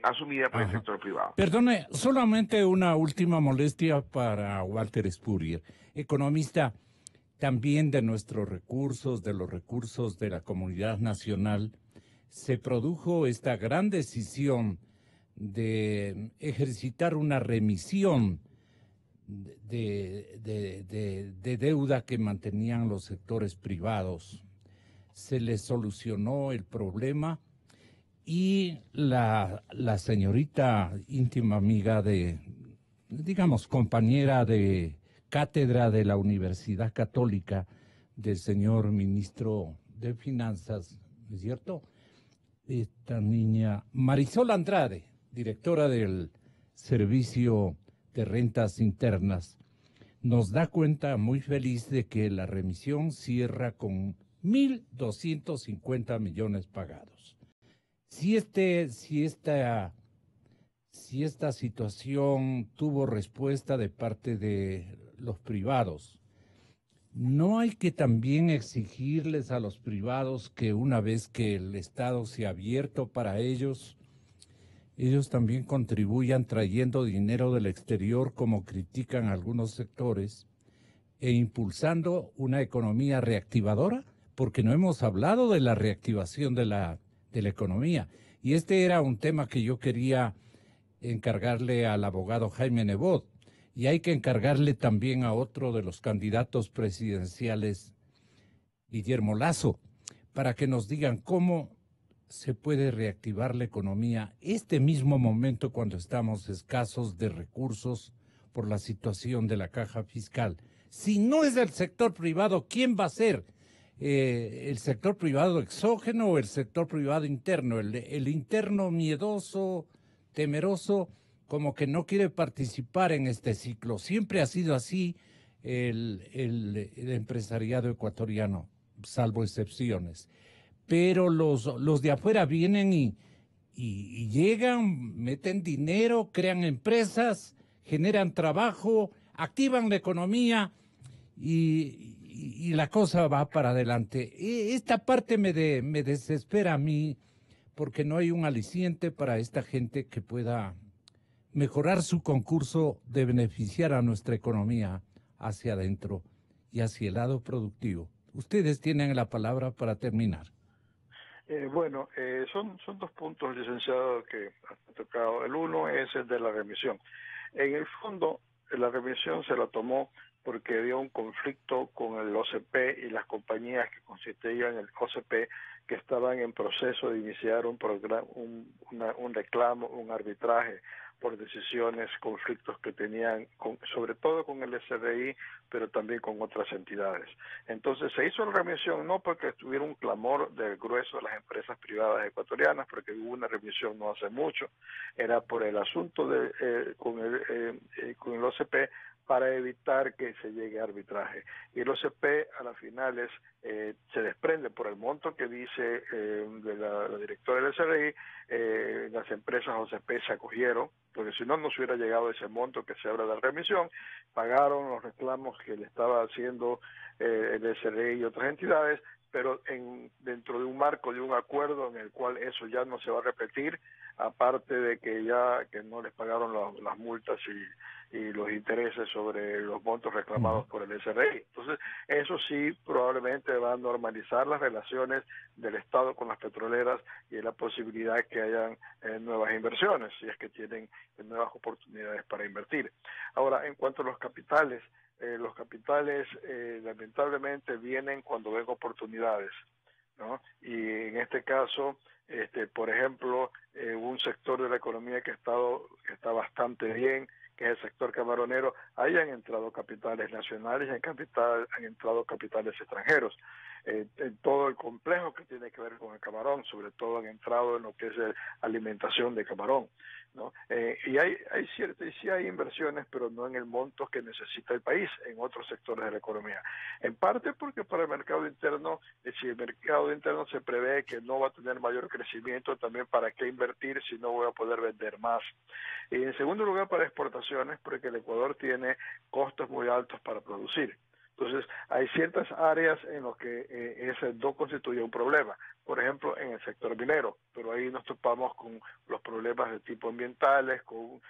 asumida por el sector privado. Perdone, solamente una última molestia para Walter Spurrier, economista también de nuestros recursos, de los recursos de la comunidad nacional. Se produjo esta gran decisión de ejercitar una remisión de deuda que mantenían los sectores privados. Se les solucionó el problema y la señorita íntima amiga digamos, compañera de cátedra de la Universidad Católica del señor ministro de Finanzas, ¿no es cierto? Esta niña, Marisol Andrade, directora del Servicio de Rentas Internas, nos da cuenta muy feliz de que la remisión cierra con 1.250 millones pagados. Si esta situación tuvo respuesta de parte de los privados, ¿no hay que también exigirles a los privados que una vez que el Estado se ha abierto para ellos también contribuyan trayendo dinero del exterior, como critican algunos sectores, e impulsando una economía reactivadora? Porque no hemos hablado de la reactivación de la economía. Y este era un tema que yo quería encargarle al abogado Jaime Nebot. Y hay que encargarle también a otro de los candidatos presidenciales, Guillermo Lasso, para que nos digan cómo se puede reactivar la economía este mismo momento cuando estamos escasos de recursos por la situación de la caja fiscal. Si no es el sector privado, ¿quién va a ser? ¿El sector privado exógeno o el sector privado interno? El interno miedoso, temeroso, como que no quiere participar en este ciclo. Siempre ha sido así el empresariado ecuatoriano, salvo excepciones. Pero los de afuera vienen y llegan, meten dinero, crean empresas, generan trabajo, activan la economía y la cosa va para adelante. Esta parte me desespera a mí porque no hay un aliciente para esta gente que pueda mejorar su concurso de beneficiar a nuestra economía hacia adentro y hacia el lado productivo. Ustedes tienen la palabra para terminar. Son dos puntos, licenciado, que ha tocado. El uno es el de la remisión. En el fondo, la remisión se la tomó porque había un conflicto con el OCP y las compañías que constituían el OCP, que estaban en proceso de iniciar un reclamo, un arbitraje por decisiones, conflictos que tenían, sobre todo con el SRI, pero también con otras entidades. Entonces se hizo la remisión no porque estuviera un clamor del grueso de las empresas privadas ecuatorianas, porque hubo una remisión no hace mucho, era por el asunto con el OCP, para evitar que se llegue a arbitraje. Y el OCP a las finales se desprende por el monto que dice de la directora del SRI, las empresas OCP se acogieron, porque si no, no se hubiera llegado a ese monto que se habla de la remisión, pagaron los reclamos que le estaba haciendo el SRI y otras entidades, pero dentro de un marco de un acuerdo en el cual eso ya no se va a repetir, aparte de que no les pagaron las multas y los intereses sobre los montos reclamados por el SRI. Entonces, eso sí probablemente va a normalizar las relaciones del Estado con las petroleras y la posibilidad que hayan nuevas inversiones, si es que tienen nuevas oportunidades para invertir. Ahora, en cuanto a los capitales lamentablemente vienen cuando ven oportunidades, ¿no? Y en este caso, por ejemplo, un sector de la economía que está bastante bien, que es el sector camaronero, ahí han entrado capitales nacionales y han entrado capitales extranjeros. en todo el complejo que tiene que ver con el camarón, sobre todo han entrado en lo que es la alimentación de camarón, ¿no? Y sí hay inversiones, pero no en el monto que necesita el país en otros sectores de la economía. En parte porque para el mercado interno, si el mercado interno se prevé que no va a tener mayor crecimiento, también para qué invertir si no voy a poder vender más. Y en segundo lugar, para exportaciones, porque el Ecuador tiene costos muy altos para producir. Entonces, hay ciertas áreas en las que ese no constituye un problema. Por ejemplo, en el sector minero, pero ahí nos topamos con los problemas de tipo ambientales, con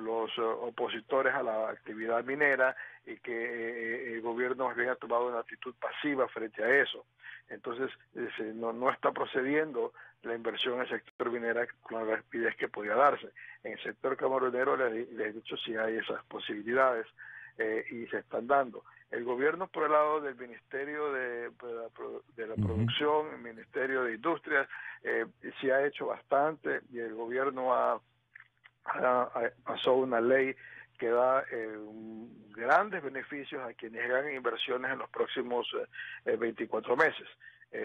los opositores a la actividad minera y que el gobierno más bien ha tomado una actitud pasiva frente a eso. Entonces, no está procediendo la inversión en el sector minera con la rapidez que podía darse. En el sector camaronero les he dicho si hay esas posibilidades y se están dando. El gobierno, por el lado del Ministerio de la Producción, el Ministerio de Industrias, sí ha hecho bastante, y el gobierno pasó una ley que da grandes beneficios a quienes hagan inversiones en los próximos 24 meses.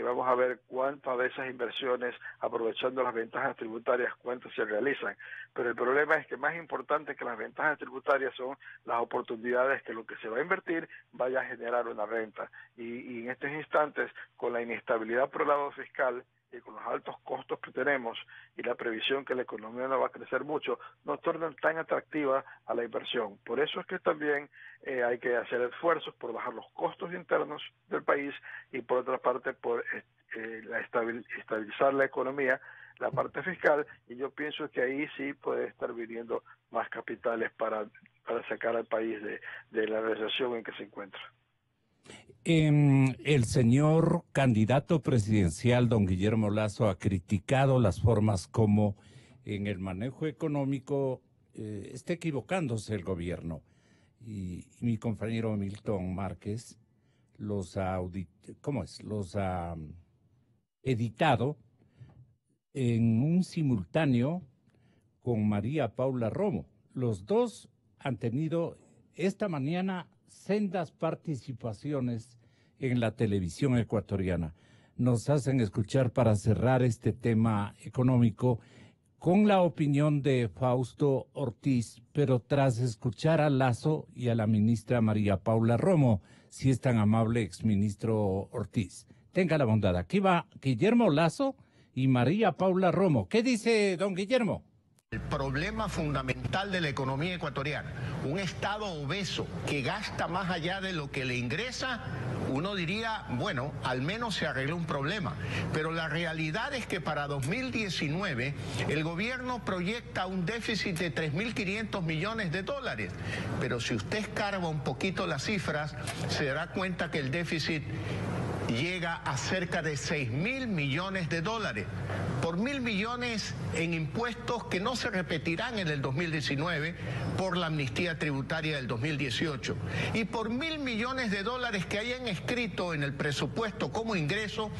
Vamos a ver cuántas de esas inversiones, aprovechando las ventajas tributarias, cuántas se realizan. Pero el problema es que más importante que las ventajas tributarias son las oportunidades que lo que se va a invertir vaya a generar una renta. Y en estos instantes, con la inestabilidad por el lado fiscal y con los altos costos que tenemos y la previsión que la economía no va a crecer mucho, nos tornan tan atractiva a la inversión. Por eso es que también hay que hacer esfuerzos por bajar los costos internos del país y por otra parte por estabilizar la economía, la parte fiscal, y yo pienso que ahí sí puede estar viniendo más capitales para sacar al país de la recesión en que se encuentra. El señor candidato presidencial, don Guillermo Lasso, ha criticado las formas como en el manejo económico está equivocándose el gobierno. Y mi compañero Milton Márquez los ha editado en un simultáneo con María Paula Romo. Los dos han tenido esta mañana sendas participaciones en la televisión ecuatoriana. Nos hacen escuchar para cerrar este tema económico con la opinión de Fausto Ortiz, pero tras escuchar a Lasso y a la ministra María Paula Romo, si es tan amable, exministro Ortiz. Tenga la bondad. Aquí va Guillermo Lasso y María Paula Romo. ¿Qué dice don Guillermo? El problema fundamental de la economía ecuatoriana, un Estado obeso que gasta más allá de lo que le ingresa, uno diría, bueno, al menos se arregló un problema. Pero la realidad es que para 2019 el gobierno proyecta un déficit de 3.500 millones de dólares. Pero si usted escarba un poquito las cifras, se dará cuenta que el déficit llega a cerca de 6.000 millones de dólares, por 1.000 millones en impuestos que no se repetirán en el 2019 por la amnistía tributaria del 2018, y por 1.000 millones de dólares que hayan escrito en el presupuesto como ingreso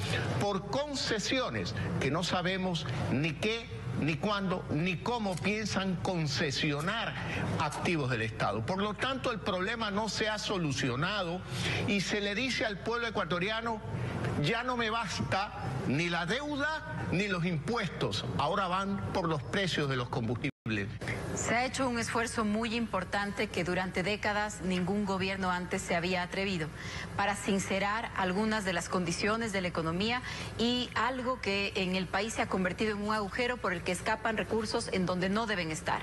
por concesiones que no sabemos ni qué, ni cuándo, ni cómo piensan concesionar activos del Estado. Por lo tanto, el problema no se ha solucionado y se le dice al pueblo ecuatoriano, ya no me basta ni la deuda ni los impuestos, ahora van por los precios de los combustibles. Se ha hecho un esfuerzo muy importante que durante décadas ningún gobierno antes se había atrevido para sincerar algunas de las condiciones de la economía y algo que en el país se ha convertido en un agujero por el que escapan recursos en donde no deben estar.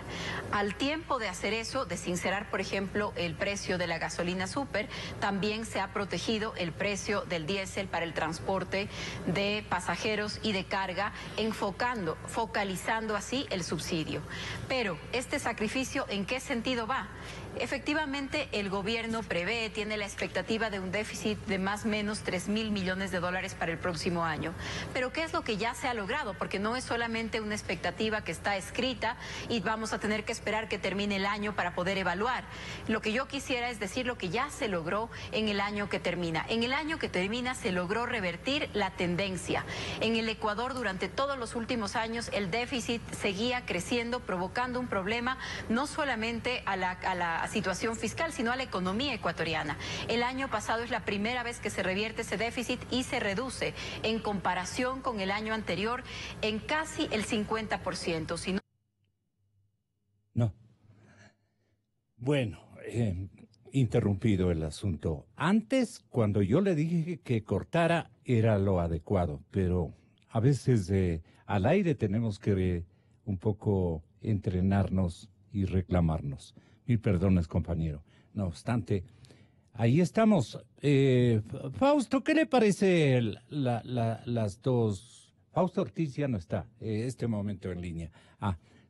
Al tiempo de hacer eso, de sincerar, por ejemplo, el precio de la gasolina súper, también se ha protegido el precio del diésel para el transporte de pasajeros y de carga, focalizando así el subsidio. Pero este sacrificio, ¿en qué sentido va? Efectivamente, el gobierno prevé, tiene la expectativa de un déficit de más o menos 3.000 millones de dólares para el próximo año. Pero ¿qué es lo que ya se ha logrado? Porque no es solamente una expectativa que está escrita y vamos a tener que esperar que termine el año para poder evaluar. Lo que yo quisiera es decir lo que ya se logró en el año que termina. En el año que termina se logró revertir la tendencia. En el Ecuador, durante todos los últimos años, el déficit seguía creciendo, provocando un problema no solamente a la situación fiscal, sino a la economía ecuatoriana. El año pasado es la primera vez que se revierte ese déficit y se reduce en comparación con el año anterior en casi el 50%. Si no. Bueno, interrumpido el asunto. Antes, cuando yo le dije que cortara, era lo adecuado, pero a veces al aire tenemos que un poco entrenarnos y reclamarnos. Mil perdones, compañero. No obstante, ahí estamos. Fausto, ¿qué le parece las dos? Fausto Ortiz ya no está, este momento en línea.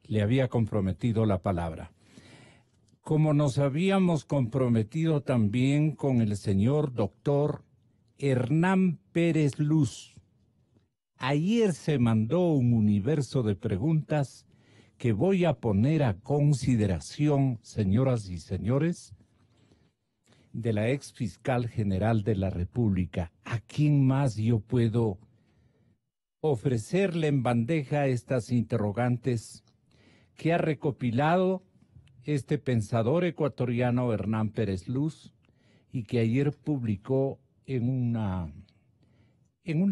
Le había comprometido la palabra. Como nos habíamos comprometido también con el señor doctor Hernán Pérez Luz. Ayer se mandó un universo de preguntas que voy a poner a consideración, señoras y señores, de la ex fiscal general de la República. ¿A quién más yo puedo ofrecerle en bandeja estas interrogantes que ha recopilado este pensador ecuatoriano Hernán Pérez Luz y que ayer publicó en una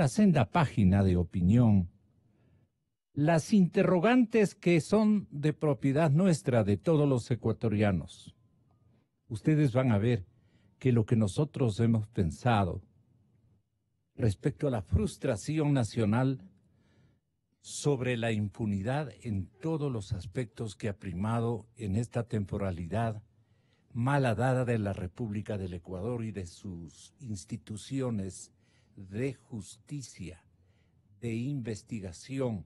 senda página de opinión las interrogantes que son de propiedad nuestra, de todos los ecuatorianos? Ustedes van a ver que lo que nosotros hemos pensado respecto a la frustración nacional sobre la impunidad en todos los aspectos que ha primado en esta temporalidad malhadada de la República del Ecuador y de sus instituciones de justicia, de investigación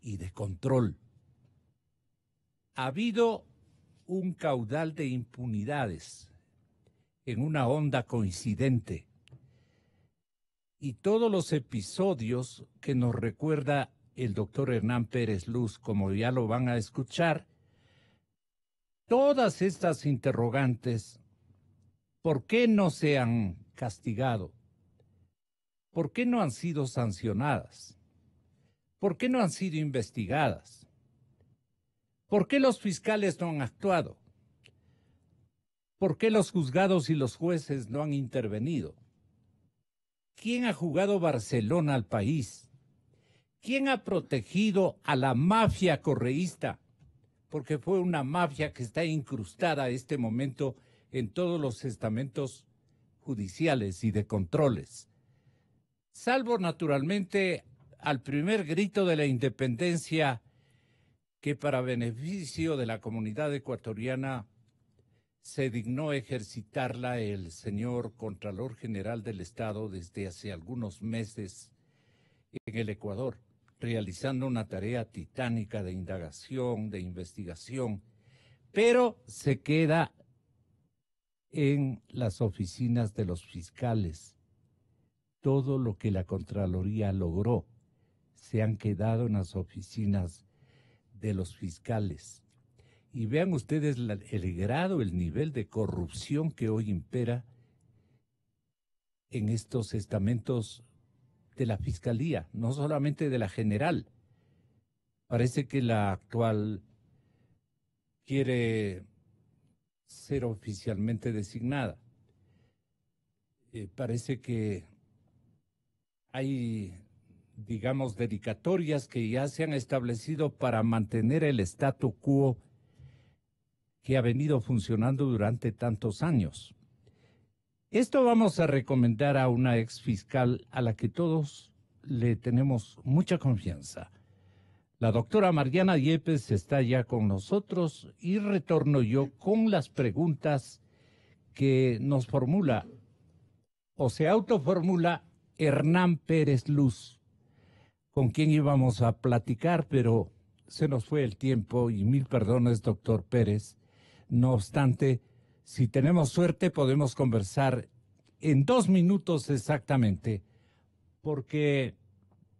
y de control. Ha habido un caudal de impunidades en una onda coincidente y todos los episodios que nos recuerda el doctor Hernán Pérez Luz, como ya lo van a escuchar, todas estas interrogantes, ¿por qué no se han castigado? ¿Por qué no han sido sancionadas? ¿Por qué no han sido investigadas? ¿Por qué los fiscales no han actuado? ¿Por qué los juzgados y los jueces no han intervenido? ¿Quién ha jugado Barcelona al país? ¿Quién ha protegido a la mafia correísta? Porque fue una mafia que está incrustada a este momento en todos los estamentos judiciales y de controles. Salvo naturalmente al primer grito de la independencia, que para beneficio de la comunidad ecuatoriana se dignó ejercitarla el señor Contralor General del Estado desde hace algunos meses en el Ecuador, realizando una tarea titánica de indagación, de investigación, pero se queda en las oficinas de los fiscales. Todo lo que la Contraloría logró se han quedado en las oficinas de los fiscales. Y vean ustedes el grado, el nivel de corrupción que hoy impera en estos estamentos de la Fiscalía, no solamente de la general. Parece que la actual quiere ser oficialmente designada. Parece que hay, digamos, dedicatorias que ya se han establecido para mantener el statu quo que ha venido funcionando durante tantos años. Esto vamos a recomendar a una ex fiscal a la que todos le tenemos mucha confianza. La doctora Mariana Yepes está ya con nosotros y retorno yo con las preguntas que nos formula o se autoformula Hernán Pérez Luz, con quien íbamos a platicar, pero se nos fue el tiempo y mil perdones, doctor Pérez. No obstante, si tenemos suerte podemos conversar en 2 minutos exactamente, porque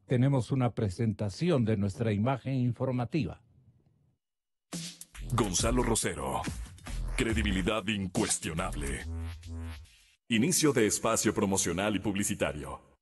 tenemos una presentación de nuestra imagen informativa. Gonzalo Rosero, credibilidad incuestionable. Inicio de espacio promocional y publicitario.